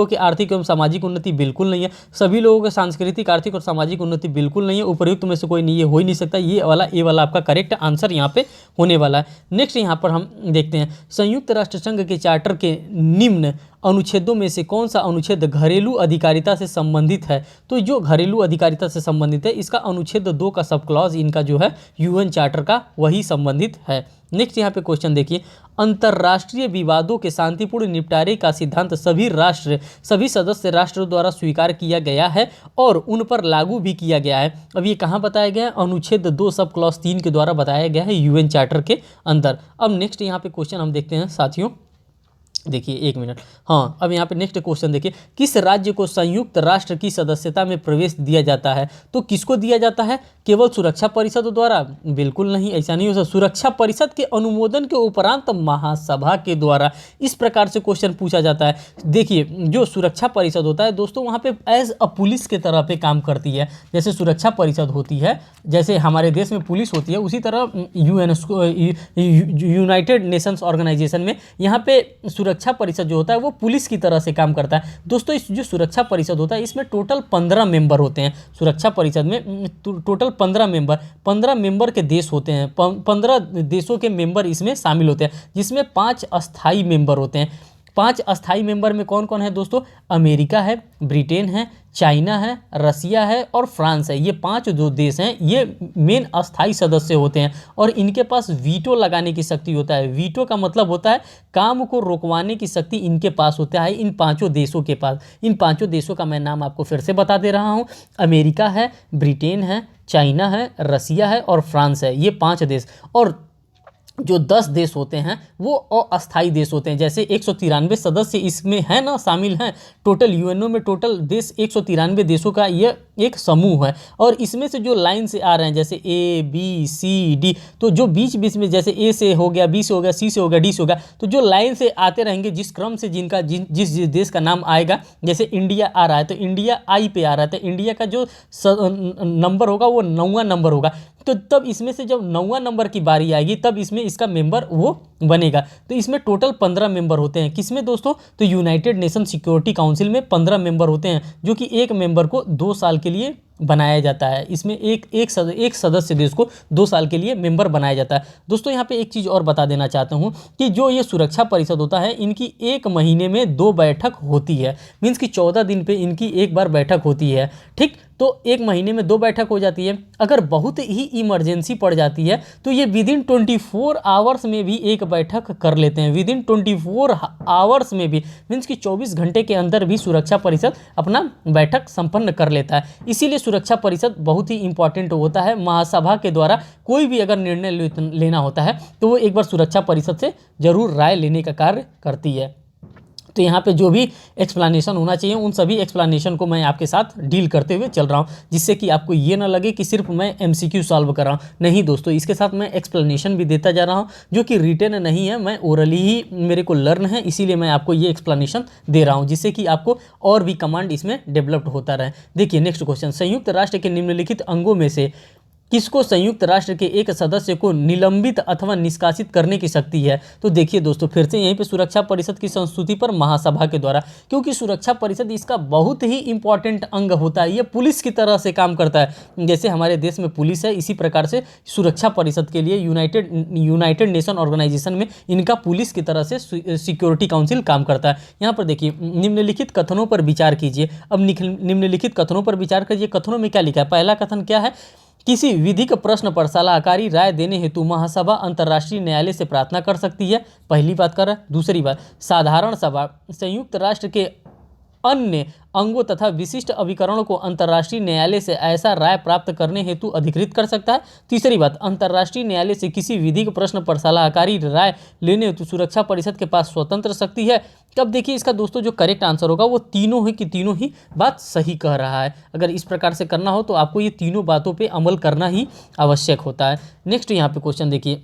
के आर्थिक एवं सामाजिक उन्नति बिल्कुल नहीं है। सभी लोगों के सांस्कृतिक, आर्थिक और सामाजिक उन्नति बिल्कुल नहीं है। उपयुक्त में से कोई नहीं है, हो ही नहीं सकता। ये वाला आपका करेक्ट आंसर यहाँ पे होने वाला है। नेक्स्ट यहाँ पर हम देखते हैं, संयुक्त राष्ट्र संघ के चार्टर के निम्न अनुच्छेदों में से कौन सा अनुच्छेद घरेलू अधिकारिता से संबंधित है? तो जो घरेलू अधिकारिता से संबंधित है इसका अनुच्छेद 2 का सब क्लॉज इनका जो है यूएन चार्टर का वही संबंधित है। नेक्स्ट यहाँ पे क्वेश्चन देखिए, अंतर्राष्ट्रीय विवादों के शांतिपूर्ण निपटारे का सिद्धांत सभी सदस्य राष्ट्रों द्वारा स्वीकार किया गया है और उन पर लागू भी किया गया है। अब ये कहाँ बताया गया है? अनुच्छेद 2 सब क्लॉज 3 के द्वारा बताया गया है यूएन चार्टर के अंदर। अब नेक्स्ट यहाँ पे क्वेश्चन हम देखते हैं साथियों, देखिए 1 मिनट। हाँ, अब यहाँ पे नेक्स्ट क्वेश्चन देखिए, किस राज्य को संयुक्त राष्ट्र की सदस्यता में प्रवेश दिया जाता है? तो किसको दिया जाता है? केवल सुरक्षा परिषद द्वारा? बिल्कुल नहीं, ऐसा नहीं हो सकता। सुरक्षा परिषद के अनुमोदन के उपरांत महासभा के द्वारा इस प्रकार से क्वेश्चन पूछा जाता है। देखिए जो सुरक्षा परिषद होता है दोस्तों, वहाँ पे एज अ पुलिस के तरह पे काम करती है। जैसे सुरक्षा परिषद होती है, जैसे हमारे देश में पुलिस होती है, उसी तरह यूनाइटेड नेशंस ऑर्गेनाइजेशन में यहाँ पे सुरक्षा परिषद जो होता है वो पुलिस की तरह से काम करता है। दोस्तों इस जो सुरक्षा परिषद होता है इसमें टोटल 15 मेंबर होते हैं। सुरक्षा परिषद में टोटल 15 मेंबर के देश होते हैं। 15 देशों के मेंबर इसमें शामिल होते हैं, जिसमें 5 अस्थाई मेंबर होते हैं। 5 अस्थाई मेंबर में कौन कौन है दोस्तों? अमेरिका है, ब्रिटेन है, चाइना है, रसिया है और फ्रांस है। ये 5 जो देश हैं ये मेन अस्थाई सदस्य होते हैं और इनके पास वीटो लगाने की शक्ति होता है। वीटो का मतलब होता है काम को रोकवाने की शक्ति इनके पास होता है, इन 5 देशों के पास। इन 5 देशों का मैं नाम आपको फिर से बता दे रहा हूँ। अमेरिका है, ब्रिटेन है, चाइना है, रसिया है और फ्रांस है। ये 5 देश। और जो 10 देश होते हैं वो अस्थाई देश होते हैं। जैसे 193 सदस्य इसमें है ना, शामिल हैं। टोटल यूएनओ में टोटल देश 193 देशों का ये एक समूह है। और इसमें से जो लाइन से आ रहे हैं जैसे ए बी सी डी, तो जो बीच बीच में जैसे ए से हो गया, बी से हो गया, सी से हो गया, डी से हो गया, तो जो लाइन से आते रहेंगे जिस क्रम से जिस देश का नाम आएगा, जैसे इंडिया आ रहा है तो इंडिया आई पे आ रहा है, तो इंडिया का जो नंबर होगा वो 9वां नंबर होगा। तो तब इसमें से जब 9वां नंबर की बारी आएगी तब इसमें इसका मेंबर वो बनेगा। तो इसमें टोटल 15 मेंबर होते हैं। किसमें दोस्तों? तो यूनाइटेड नेशन सिक्योरिटी काउंसिल में 15 मेंबर होते हैं, जो कि एक मेंबर को 2 साल के लिए बनाया जाता है। इसमें एक सदस्य देश को 2 साल के लिए मेंबर बनाया जाता है। दोस्तों यहाँ पे एक चीज़ और बता देना चाहता हूँ कि जो ये सुरक्षा परिषद होता है इनकी 1 महीने में 2 बैठक होती है। मीन्स कि 14 दिन पे इनकी एक बार बैठक होती है। ठीक, तो 1 महीने में 2 बैठक हो जाती है। अगर बहुत ही इमरजेंसी पड़ जाती है तो ये विदिन 24 आवर्स में भी एक बैठक कर लेते हैं। विदिन 24 आवर्स में भी, मीन्स कि 24 घंटे के अंदर भी सुरक्षा परिषद अपना बैठक संपन्न कर लेता है। इसीलिए सुरक्षा परिषद बहुत ही इंपॉर्टेंट होता है। महासभा के द्वारा कोई भी अगर निर्णय लेना होता है तो वो एक बार सुरक्षा परिषद से जरूर राय लेने का कार्य करती है। तो यहाँ पे जो भी एक्सप्लेनेशन होना चाहिए उन सभी एक्सप्लेनेशन को मैं आपके साथ डील करते हुए चल रहा हूँ, जिससे कि आपको ये ना लगे कि सिर्फ मैं एमसीक्यू सॉल्व कर रहा हूँ। नहीं दोस्तों, इसके साथ मैं एक्सप्लेनेशन भी देता जा रहा हूँ जो कि रिटन नहीं है, मैं ओरली ही मेरे को लर्न है, इसीलिए मैं आपको ये एक्सप्लेनेशन दे रहा हूँ, जिससे कि आपको और भी कमांड इसमें डेवलप्ड होता रहे। देखिए नेक्स्ट क्वेश्चन, संयुक्त राष्ट्र के निम्नलिखित अंगों में से किसको संयुक्त राष्ट्र के एक सदस्य को निलंबित अथवा निष्कासित करने की शक्ति है? तो देखिए दोस्तों, फिर से यहीं पे सुरक्षा परिषद की संस्तुति पर महासभा के द्वारा, क्योंकि सुरक्षा परिषद इसका बहुत ही इंपॉर्टेंट अंग होता है। ये पुलिस की तरह से काम करता है। जैसे हमारे देश में पुलिस है, इसी प्रकार से सुरक्षा परिषद के लिए यूनाइटेड नेशन ऑर्गेनाइजेशन में इनका पुलिस की तरह से सिक्योरिटी काउंसिल काम करता है। यहाँ पर देखिए, निम्नलिखित कथनों पर विचार कीजिए। अब निम्नलिखित कथनों पर विचार कीजिए। कथनों में क्या लिखा है? पहला कथन क्या है? किसी विधिक प्रश्न पर सलाहकारी राय देने हेतु महासभा अंतर्राष्ट्रीय न्यायालय से प्रार्थना कर सकती है। पहली बात कर रहा है। दूसरी बात, साधारण सभा संयुक्त राष्ट्र के अन्य अंगों तथा विशिष्ट अभिकरणों को अंतर्राष्ट्रीय न्यायालय से ऐसा राय प्राप्त करने हेतु अधिकृत कर सकता है। तीसरी बात, अंतर्राष्ट्रीय न्यायालय से किसी विधिक प्रश्न पर सलाहकारी राय लेने हेतु सुरक्षा परिषद के पास स्वतंत्र शक्ति है। तब देखिए इसका दोस्तों जो करेक्ट आंसर होगा वो तीनों ही की तीनों ही बात सही कह रहा है। अगर इस प्रकार से करना हो तो आपको ये तीनों बातों पर अमल करना ही आवश्यक होता है। नेक्स्ट यहाँ पे क्वेश्चन देखिए,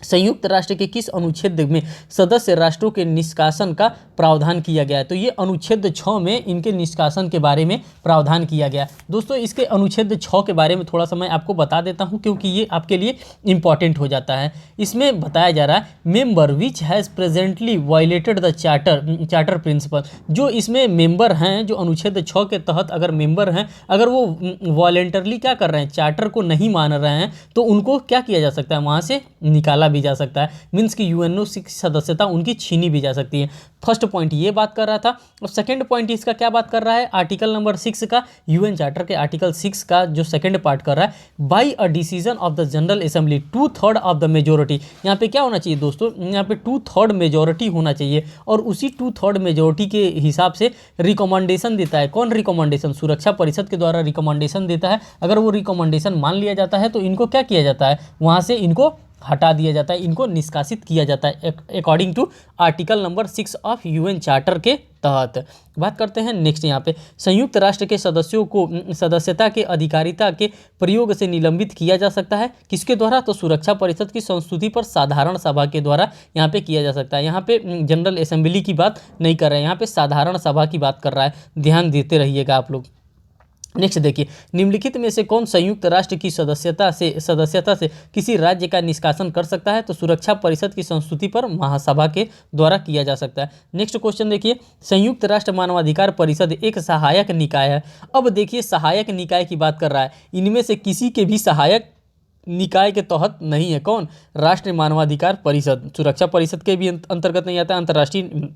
संयुक्त राष्ट्र के किस अनुच्छेद में सदस्य राष्ट्रों के निष्कासन का प्रावधान किया गया है? तो ये अनुच्छेद 6 में इनके निष्कासन के बारे में प्रावधान किया गया। दोस्तों इसके अनुच्छेद 6 के बारे में थोड़ा सा मैं आपको बता देता हूं, क्योंकि ये आपके लिए इंपॉर्टेंट हो जाता है। इसमें बताया जा रहा है, member which has presently violated the charter principle. जो इसमें मेंबर हैं, जो अनुच्छेद 6 के तहत अगर मेंबर हैं, अगर वो वॉलेंटरली क्या कर रहे हैं, चार्टर को नहीं मान रहे हैं, तो उनको क्या किया जा सकता है? वहाँ से निकाला भी जा सकता है। मीन्स कि यूएनओ की सदस्यता उनकी छीनी भी जा सकती है। फर्स्ट पॉइंट ये बात कर रहा था। और सेकंड पॉइंट इसका क्या बात कर रहा है? आर्टिकल नंबर 6 का, यूएन चार्टर के आर्टिकल 6 का जो सेकंड पार्ट कर रहा है, by a decision of the general assembly 2/3 of the majority. यहाँ पे क्या होना चाहिए दोस्तों? यहाँ पे 2/3 मेजोरिटी होना चाहिए, और उसी 2/3 मेजोरिटी के हिसाब से रिकमेंडेशन देता है। कौन रिकमेंडेशन? सुरक्षा परिषद के द्वारा रिकमेंडेशन देता है। अगर वो रिकमेंडेशन मान लिया जाता है तो इनको क्या किया जाता है? वहाँ से इनको हटा दिया जाता है, इनको निष्कासित किया जाता है according to article number 6 of UN charter के तहत। बात करते हैं नेक्स्ट यहाँ पे, संयुक्त राष्ट्र के सदस्यों को सदस्यता के अधिकारिता के प्रयोग से निलंबित किया जा सकता है। किसके द्वारा? तो सुरक्षा परिषद की संस्तुति पर साधारण सभा के द्वारा यहाँ पे किया जा सकता है। यहाँ पे जनरल असेंबली की बात नहीं कर रहे हैं, यहाँ पे साधारण सभा की बात कर रहा है। ध्यान देते रहिएगा आप लोग। नेक्स्ट देखिए, निम्नलिखित में से कौन संयुक्त राष्ट्र की सदस्यता से किसी राज्य का निष्कासन कर सकता है? तो सुरक्षा परिषद की संस्तुति पर महासभा के द्वारा किया जा सकता है। नेक्स्ट क्वेश्चन देखिए, संयुक्त राष्ट्र मानवाधिकार परिषद एक सहायक निकाय है। अब देखिए सहायक निकाय की बात कर रहा है, इनमें से किसी के भी सहायक निकाय के तहत नहीं है। कौन? राष्ट्रीय मानवाधिकार परिषद। सुरक्षा परिषद के भी अंतर्गत नहीं आता, अंतर्राष्ट्रीय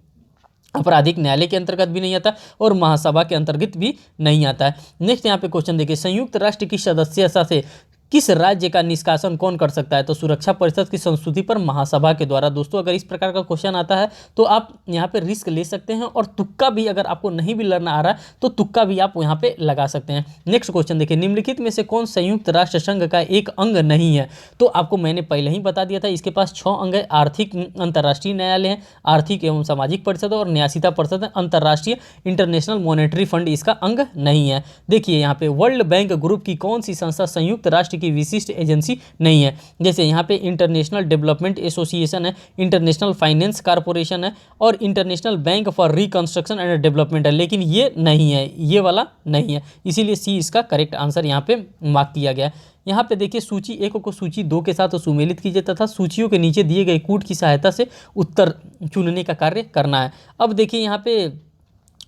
आपराधिक न्यायालय के अंतर्गत भी नहीं आता, और महासभा के अंतर्गत भी नहीं आता है। नेक्स्ट यहाँ पे क्वेश्चन देखिए, संयुक्त राष्ट्र की सदस्यता से किस राज्य का निष्कासन कौन कर सकता है? तो सुरक्षा परिषद की संस्तुति पर महासभा के द्वारा। दोस्तों अगर इस प्रकार का क्वेश्चन आता है तो आप यहाँ पे रिस्क ले सकते हैं, और तुक्का भी, अगर आपको नहीं भी लड़ना आ रहा है तो तुक्का भी आप यहाँ पे लगा सकते हैं। नेक्स्ट क्वेश्चन देखिए, निम्नलिखित में से कौन संयुक्त राष्ट्र संघ का एक अंग नहीं है? तो आपको मैंने पहले ही बता दिया था, इसके पास 6 अंग है। आर्थिक अंतर्राष्ट्रीय न्यायालय है, आर्थिक एवं सामाजिक परिषद और न्यासिता परिषद है। अंतर्राष्ट्रीय इंटरनेशनल मॉनेटरी फंड इसका अंग नहीं है। देखिए यहाँ पे वर्ल्ड बैंक ग्रुप की कौन सी संस्था संयुक्त राष्ट्र की विशिष्ट एजेंसी नहीं है? जैसे यहाँ पे इंटरनेशनल डेवलपमेंट एसोसिएशन है, इंटरनेशनल फाइनेंस कॉरपोरेशन है, और international bank for reconstruction and development है, लेकिन ये नहीं है, ये वाला नहीं है। इसीलिए सी इसका करेक्ट आंसर यहाँ पे मार्क किया गया है। यहाँ पे देखिए, सूची 1 को सूची 2 के साथ सुमेलित कीजिए तथा सूचियों के नीचे दिए गए कूट की सहायता से उत्तर चुनने का कार्य करना है। अब देखिए यहाँ पे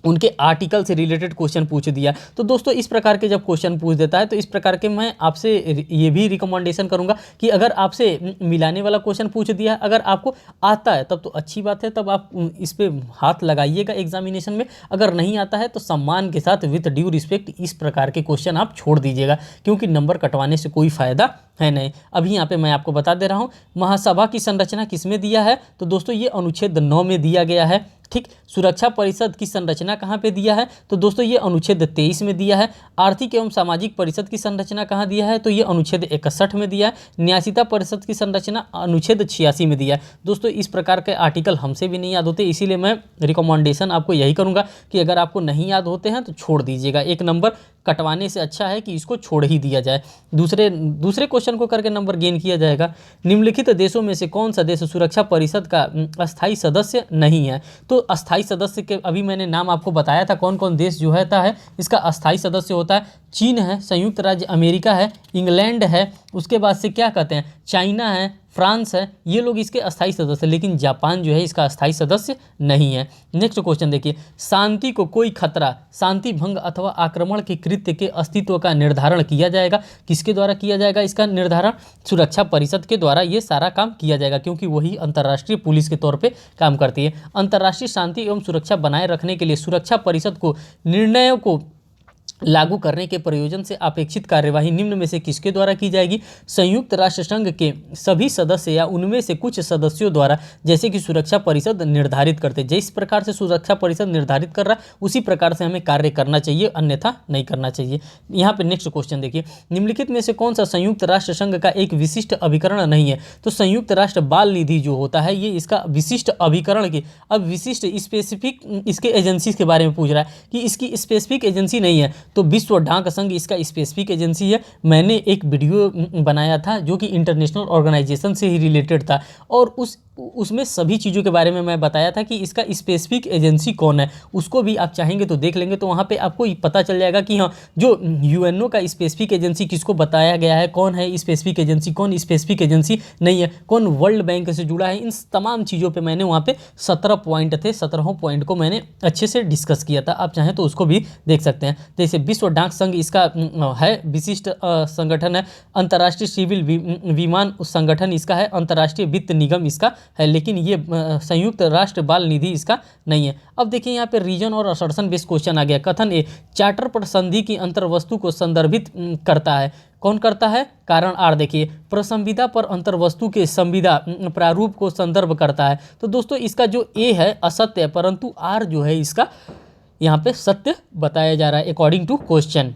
उनके आर्टिकल से रिलेटेड क्वेश्चन पूछ दिया। तो दोस्तों इस प्रकार के जब क्वेश्चन पूछ देता है तो इस प्रकार के मैं आपसे ये भी रिकमेंडेशन करूंगा कि अगर आपसे मिलाने वाला क्वेश्चन पूछ दिया, अगर आपको आता है तब तो अच्छी बात है, तब आप इस पे हाथ लगाइएगा एग्जामिनेशन में। अगर नहीं आता है तो सम्मान के साथ विथ ड्यू रिस्पेक्ट इस प्रकार के क्वेश्चन आप छोड़ दीजिएगा, क्योंकि नंबर कटवाने से कोई फ़ायदा है नहीं। अभी यहाँ पे मैं आपको बता दे रहा हूँ महासभा की संरचना किसमें दिया है, तो दोस्तों ये अनुच्छेद 9 में दिया गया है। ठीक, सुरक्षा परिषद की संरचना कहाँ पे दिया है, तो दोस्तों ये अनुच्छेद 23 में दिया है। आर्थिक एवं सामाजिक परिषद की संरचना कहाँ दिया है, तो ये अनुच्छेद 61 में दिया है। न्यासिता परिषद की संरचना अनुच्छेद 86 में दिया है। दोस्तों इस प्रकार के आर्टिकल हमसे भी नहीं याद होते, इसीलिए मैं रिकमेंडेशन आपको यही करूँगा कि अगर आपको नहीं याद होते हैं तो छोड़ दीजिएगा, एक नंबर कटवाने से अच्छा है कि इसको छोड़ ही दिया जाए, दूसरे क्वेश्चन को करके नंबर गेन किया जाएगा। निम्नलिखित देशों में से कौन सा देश सुरक्षा परिषद का अस्थायी सदस्य नहीं है, तो अस्थायी सदस्य के अभी मैंने नाम आपको बताया था कौन कौन देश जो है इसका अस्थायी सदस्य होता है। चीन है, संयुक्त राज्य अमेरिका है, इंग्लैंड है, उसके बाद से क्या कहते हैं चाइना है, फ्रांस है, ये लोग इसके अस्थायी सदस्य, लेकिन जापान जो है इसका अस्थायी सदस्य नहीं है। नेक्स्ट क्वेश्चन देखिए, शांति को कोई खतरा, शांति भंग अथवा आक्रमण के कृत्य के अस्तित्व का निर्धारण किया जाएगा, किसके द्वारा किया जाएगा इसका निर्धारण, सुरक्षा परिषद के द्वारा ये सारा काम किया जाएगा, क्योंकि वही अंतर्राष्ट्रीय पुलिस के तौर पे काम करती है। अंतर्राष्ट्रीय शांति एवं सुरक्षा बनाए रखने के लिए सुरक्षा परिषद को निर्णयों को लागू करने के प्रयोजन से अपेक्षित कार्यवाही निम्न में से किसके द्वारा की जाएगी, संयुक्त राष्ट्र संघ के सभी सदस्य या उनमें से कुछ सदस्यों द्वारा, जैसे कि सुरक्षा परिषद निर्धारित करते, जिस प्रकार से सुरक्षा परिषद निर्धारित कर रहा है उसी प्रकार से हमें कार्य करना चाहिए, अन्यथा नहीं करना चाहिए। यहाँ पे नेक्स्ट क्वेश्चन देखिए, निम्नलिखित में से कौन सा संयुक्त राष्ट्र संघ का एक विशिष्ट अभिकरण नहीं है, तो संयुक्त राष्ट्र बाल निधि जो होता है ये इसका विशिष्ट अभिकरण की, अब विशिष्ट स्पेसिफिक इसके एजेंसी के बारे में पूछ रहा है कि इसकी स्पेसिफिक एजेंसी नहीं है, तो विश्व डाक संघ इसका स्पेसिफिक एजेंसी है। मैंने एक वीडियो बनाया था जो कि इंटरनेशनल ऑर्गेनाइजेशन से ही रिलेटेड था, और उसमें सभी चीज़ों के बारे में मैं बताया था कि इसका स्पेसिफिक एजेंसी कौन है, उसको भी आप चाहेंगे तो देख लेंगे, तो वहाँ पे आपको पता चल जाएगा कि हाँ जो यूएनओ का स्पेसिफिक एजेंसी किसको बताया गया है, कौन है स्पेसिफिक एजेंसी, कौन स्पेसिफिक एजेंसी नहीं है, कौन वर्ल्ड बैंक से जुड़ा है, इन तमाम चीज़ों पर मैंने वहाँ पे 17 पॉइंट थे, 17 पॉइंट को मैंने अच्छे से डिस्कस किया था, आप चाहें तो उसको भी देख सकते हैं। जैसे विश्व डाक संघ इसका है विशिष्ट संगठन है, अंतर्राष्ट्रीय सिविल विमान संगठन इसका है, अंतर्राष्ट्रीय वित्त निगम इसका है, लेकिन ये संयुक्त राष्ट्र बाल निधि इसका नहीं है। अब देखिए यहाँ पे रीजन और असर्शन बेस्ड क्वेश्चन आ गया। कथन ए, चार्टर पर संधि की अंतर्वस्तु को संदर्भित करता है, कौन करता है, कारण आर देखिए, प्रसंविदा पर अंतर्वस्तु के संविदा प्रारूप को संदर्भ करता है, तो दोस्तों इसका जो ए है असत्य है, परंतु आर जो है इसका यहाँ पे सत्य बताया जा रहा है अकॉर्डिंग टू क्वेश्चन।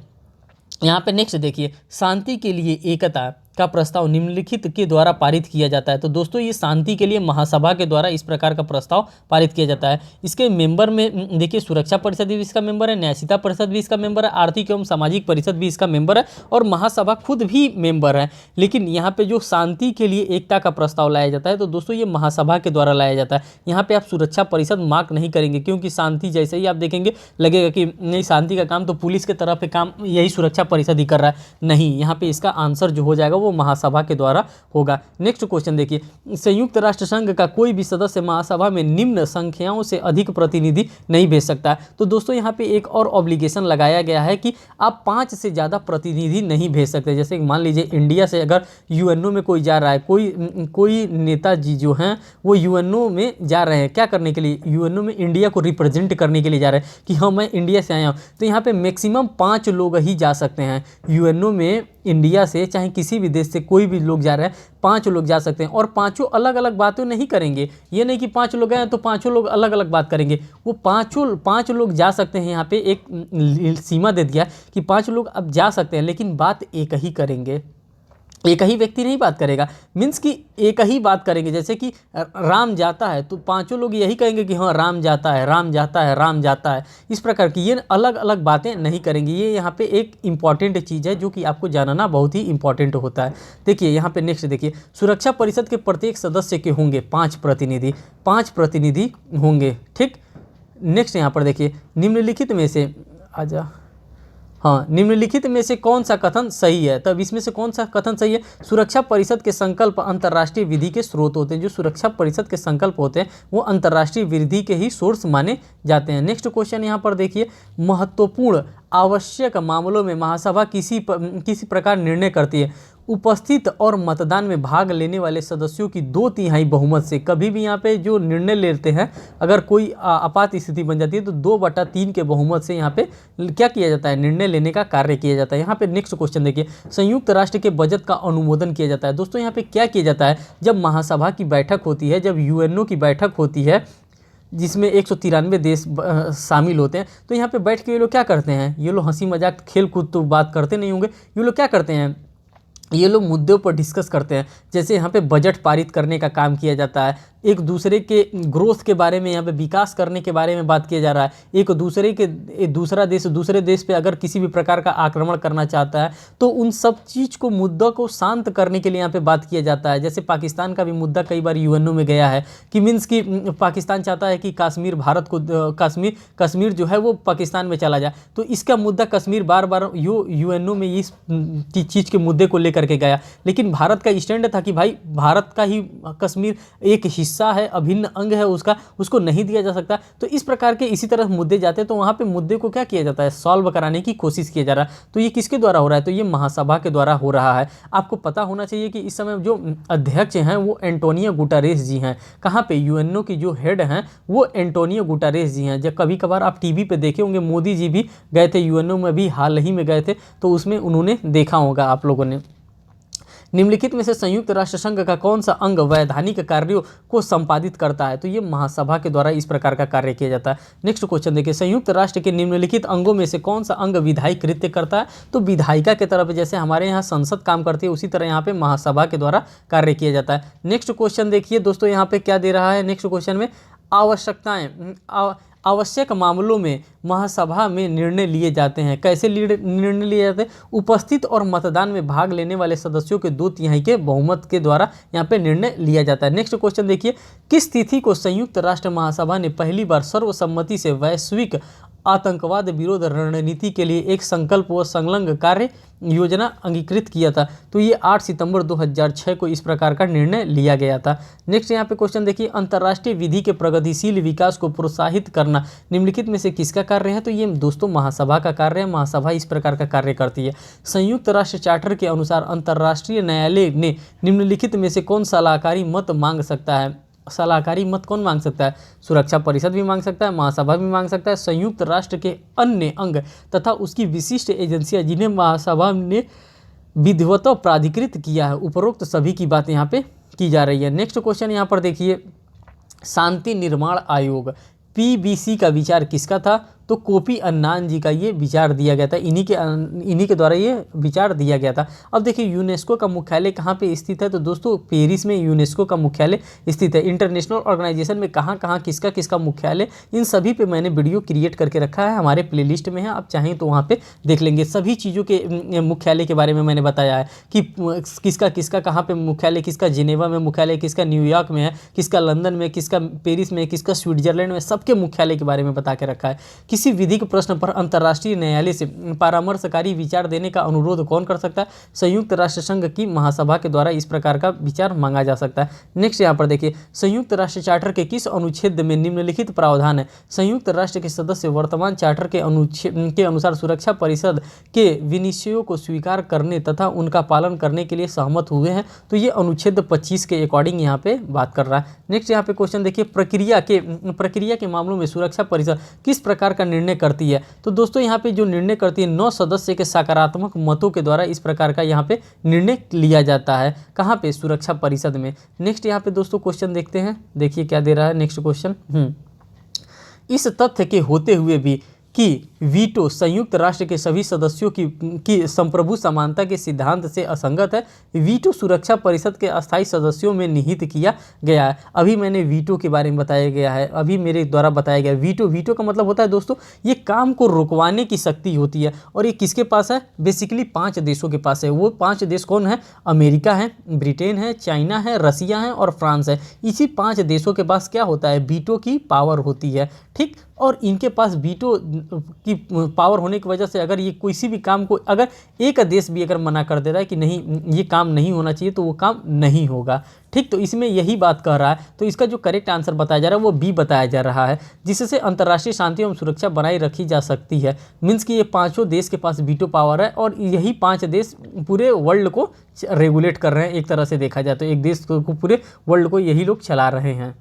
यहाँ पे नेक्स्ट देखिए, शांति के लिए एकता का प्रस्ताव निम्नलिखित के द्वारा पारित किया जाता है, तो दोस्तों ये शांति के लिए महासभा के द्वारा इस प्रकार का प्रस्ताव पारित किया जाता है। इसके मेंबर में देखिए सुरक्षा परिषद भी इसका मेंबर है, न्यायिता परिषद भी इसका मेंबर है, आर्थिक एवं सामाजिक परिषद भी इसका मेंबर है, और महासभा खुद भी मेंबर है। लेकिन यहाँ पे जो शांति के लिए एकता का प्रस्ताव लाया जाता है, तो दोस्तों ये महासभा के द्वारा लाया जाता है। यहाँ पे आप सुरक्षा परिषद मार्क नहीं करेंगे, क्योंकि शांति जैसे ही आप देखेंगे लगेगा कि नहीं शांति का काम तो पुलिस के तरफ पे काम यही सुरक्षा परिषद ही कर रहा है, नहीं, यहाँ पे इसका आंसर जो हो जाएगा वो महासभा के द्वारा होगा। नेक्स्ट क्वेश्चन देखिए, संयुक्त राष्ट्र संघ का कोई भी सदस्य महासभा में निम्न संख्याओं से अधिक प्रतिनिधि नहीं भेज सकता, तो दोस्तों यहाँ पे एक और ऑब्लिगेशन लगाया गया है कि आप 5 से ज़्यादा प्रतिनिधि नहीं भेज सकते। जैसे मान लीजिए इंडिया से अगर यूएनओ में कोई जा रहा है, कोई नेताजी जो हैं वो यूएनओ में जा रहे हैं, क्या करने के लिए, यूएनओ में इंडिया को रिप्रेजेंट करने के लिए जा रहे हैं कि हाँ मैं इंडिया से आया हूँ, तो यहाँ पे मैक्सिमम 5 लोग ही जा सकते हैं यूएनओ में। इंडिया से चाहे किसी भी देश से कोई भी लोग जा रहे हैं, 5 लोग जा सकते हैं, और 5 अलग अलग बातें नहीं करेंगे। ये नहीं कि 5 लोग आए तो 5 लोग अलग अलग बात करेंगे, वो 5 लोग जा सकते हैं। यहाँ पे एक सीमा दे दिया कि 5 लोग अब जा सकते हैं, लेकिन बात एक ही करेंगे, एक ही व्यक्ति नहीं बात करेगा, मीन्स कि एक ही बात करेंगे। जैसे कि राम जाता है तो 5 लोग यही कहेंगे कि हाँ राम जाता है, राम जाता है, राम जाता है, इस प्रकार की ये अलग अलग बातें नहीं करेंगे। ये यहाँ पे एक इम्पॉर्टेंट चीज़ है जो कि आपको जानना बहुत ही इंपॉर्टेंट होता है। देखिए यहाँ पे नेक्स्ट देखिए, सुरक्षा परिषद के प्रत्येक सदस्य के होंगे 5 प्रतिनिधि होंगे, ठीक। नेक्स्ट यहाँ पर देखिए, निम्नलिखित में से आजा हाँ, निम्नलिखित में से कौन सा कथन सही है? तब इसमें से कौन सा कथन सही है? सुरक्षा परिषद के संकल्प अंतर्राष्ट्रीय विधि के स्रोत होते हैं। जो सुरक्षा परिषद के संकल्प होते हैं वो अंतर्राष्ट्रीय विधि के ही सोर्स माने जाते हैं। नेक्स्ट क्वेश्चन यहाँ पर देखिए, महत्वपूर्ण आवश्यक मामलों में महासभा किसी प्रकार निर्णय करती है। उपस्थित और मतदान में भाग लेने वाले सदस्यों की 2/3 बहुमत से। कभी भी यहाँ पे जो निर्णय लेते हैं, अगर कोई आपात स्थिति बन जाती है तो 2/3 के बहुमत से यहाँ पे क्या किया जाता है? निर्णय लेने का कार्य किया जाता है। यहाँ पे नेक्स्ट क्वेश्चन देखिए, संयुक्त राष्ट्र के बजट का अनुमोदन किया जाता है। दोस्तों यहाँ पे क्या किया जाता है? जब महासभा की बैठक होती है, जब यूएनओ की बैठक होती है जिसमें 193 देश शामिल होते हैं, तो यहाँ पे बैठ के ये लोग क्या करते हैं? ये लोग हंसी मजाक खेल कूद तो बात करते नहीं होंगे। ये लोग क्या करते हैं? ये लोग मुद्दों पर डिस्कस करते हैं। जैसे यहाँ पे बजट पारित करने का काम किया जाता है, एक दूसरे के ग्रोथ के बारे में, यहाँ पे विकास करने के बारे में बात किया जा रहा है। दूसरा देश दूसरे देश पे अगर किसी भी प्रकार का आक्रमण करना चाहता है तो उन सब चीज़ को, मुद्दा को शांत करने के लिए यहाँ पे बात किया जाता है। जैसे पाकिस्तान का भी मुद्दा कई बार यूएनओ में गया है कि मीन्स कि पाकिस्तान चाहता है कि कश्मीर भारत को कश्मीर जो है वो पाकिस्तान में चला जाए, तो इसका मुद्दा कश्मीर बार बार यूएनओ में इस चीज़ के मुद्दे को लेकर के गया। लेकिन भारत का स्टैंड था कि भाई भारत का ही कश्मीर एक हिस्सा है, अभिन्न अंग है उसका, उसको नहीं दिया जा सकता। तो इस प्रकार के इसी तरह मुद्दे जाते हैं, तो वहाँ पे मुद्दे को क्या किया जाता है? सॉल्व कराने की कोशिश किया जा रहा है। तो ये किसके द्वारा हो रहा है? तो ये महासभा के द्वारा हो रहा है। आपको पता होना चाहिए कि इस समय जो अध्यक्ष हैं वो एंटोनियो गुटेरेस जी हैं। कहाँ पे? यूएनओ की जो हेड हैं वो एंटोनियो गुटेरेस जी हैं। जब कभी कभार आप टीवी पे देखे होंगे, मोदी जी भी गए थे यूएनओ में, भी हाल ही में गए थे, तो उसमें उन्होंने देखा होगा आप लोगों ने। निम्नलिखित में से संयुक्त राष्ट्र संघ का कौन सा अंग वैधानिक कार्यों को संपादित करता है? तो ये महासभा के द्वारा इस प्रकार का कार्य किया जाता है। नेक्स्ट क्वेश्चन देखिए, संयुक्त राष्ट्र के निम्नलिखित अंगों में से कौन सा अंग विधायी कृत्य करता है? तो विधायिका के तरफ, जैसे हमारे यहाँ संसद काम करती है उसी तरह यहाँ पे महासभा के द्वारा कार्य किया जाता है। नेक्स्ट क्वेश्चन देखिए दोस्तों, यहाँ पे क्या दे रहा है? नेक्स्ट क्वेश्चन में आवश्यक मामलों में महासभा में निर्णय लिए जाते हैं। कैसे निर्णय लिए जाते हैं? उपस्थित और मतदान में भाग लेने वाले सदस्यों के 2/3 के बहुमत के द्वारा यहाँ पे निर्णय लिया जाता है। नेक्स्ट क्वेश्चन देखिए, किस तिथि को संयुक्त राष्ट्र महासभा ने पहली बार सर्वसम्मति से वैश्विक आतंकवाद विरोध रणनीति के लिए एक संकल्प व संलग्न कार्य योजना अंगीकृत किया था? तो ये 8 सितंबर 2006 को इस प्रकार का निर्णय लिया गया था। नेक्स्ट यहाँ पे क्वेश्चन देखिए, अंतर्राष्ट्रीय विधि के प्रगतिशील विकास को प्रोत्साहित करना निम्नलिखित में से किसका कार्य है? तो ये दोस्तों महासभा का कार्य है। महासभा इस प्रकार का कार्य करती है। संयुक्त राष्ट्र चार्टर के अनुसार अंतर्राष्ट्रीय न्यायालय ने निम्नलिखित में से कौन सलाहकारी मत मांग सकता है? सलाहकारी मत कौन मांग सकता है? सुरक्षा परिषद भी मांग सकता है, महासभा भी मांग सकता है, संयुक्त राष्ट्र के अन्य अंग तथा उसकी विशिष्ट एजेंसियां जिन्हें महासभा ने विधिवत प्राधिकृत किया है। उपरोक्त सभी की बात यहाँ पे की जा रही है। नेक्स्ट क्वेश्चन यहाँ पर देखिए, शांति निर्माण आयोग पीबीसी का विचार किसका था? तो कोफी अन्नान जी का ये विचार दिया गया था। इन्हीं के द्वारा ये विचार दिया गया था। अब देखिए, यूनेस्को का मुख्यालय कहाँ पे स्थित है? तो दोस्तों पेरिस में यूनेस्को का मुख्यालय स्थित है। इंटरनेशनल ऑर्गेनाइजेशन में कहाँ कहाँ किसका किसका मुख्यालय, इन सभी पे मैंने वीडियो क्रिएट करके रखा है, हमारे प्लेलिस्ट में है, आप चाहें तो वहाँ पे देख लेंगे। सभी चीज़ों के मुख्यालय के बारे में मैंने बताया है कि किसका किसका कहाँ पे मुख्यालय, किसका जिनेवा में मुख्यालय, किसका न्यूयॉर्क में है, किसका लंदन में, किसका पेरिस में, किसका स्विट्जरलैंड में, सबके मुख्यालय के बारे में बता के रखा है। किसी विधिक प्रश्न पर अंतर्राष्ट्रीय न्यायालय से परामर्शकारी विचार देने का अनुरोध कौन कर सकता है? संयुक्त राष्ट्र संघ की महासभा के द्वारा इस प्रकार का विचार मांगा जा सकता है। नेक्स्ट यहाँ पर देखिए, संयुक्त राष्ट्र चार्टर के किस अनुच्छेद में निम्नलिखित प्रावधान है? संयुक्त राष्ट्र के सदस्य वर्तमान चार्टर के अनुच्छेद के अनुसार सुरक्षा परिषद के विनिश्चयों को स्वीकार करने तथा उनका पालन करने के लिए सहमत हुए हैं। तो ये अनुच्छेद 25 के अकॉर्डिंग यहाँ पे बात कर रहा है। नेक्स्ट यहाँ पे क्वेश्चन देखिए, प्रक्रिया के मामलों में सुरक्षा परिषद किस प्रकार का निर्णय करती है? तो दोस्तों यहाँ पे जो निर्णय करती है 9 सदस्य के सकारात्मक मतों के द्वारा इस प्रकार का यहाँ पे निर्णय लिया जाता है। कहाँ पे? सुरक्षा परिषद में। नेक्स्ट यहाँ पे दोस्तों क्वेश्चन देखते हैं, देखिए क्या दे रहा है नेक्स्ट क्वेश्चन। इस तथ्य के होते हुए भी कि वीटो संयुक्त राष्ट्र के सभी सदस्यों की संप्रभु समानता के सिद्धांत से असंगत है, वीटो सुरक्षा परिषद के अस्थायी सदस्यों में निहित किया गया है। अभी मैंने वीटो के बारे में बताया गया है, अभी मेरे द्वारा बताया गया। वीटो का मतलब होता है दोस्तों, ये काम को रुकवाने की शक्ति होती है। और ये किसके पास है? बेसिकली 5 देशों के पास है। वो 5 देश कौन है? अमेरिका है, ब्रिटेन है, चाइना है, रसिया है और फ्रांस है। इसी 5 देशों के पास क्या होता है? वीटो की पावर होती है। ठीक, और इनके पास वीटो की पावर होने की वजह से अगर ये किसी भी काम को अगर एक देश भी अगर मना कर दे रहा है कि नहीं ये काम नहीं होना चाहिए तो वो काम नहीं होगा। ठीक, तो इसमें यही बात कह रहा है। तो इसका जो करेक्ट आंसर बताया जा रहा है वो बी बताया जा रहा है, जिससे अंतर्राष्ट्रीय शांति एवं सुरक्षा बनाए रखी जा सकती है। मीन्स कि ये पांचों देश के पास वीटो पावर है और यही 5 देश पूरे वर्ल्ड को रेगुलेट कर रहे हैं। एक तरह से देखा जाए तो एक देश को पूरे वर्ल्ड को यही लोग चला रहे हैं।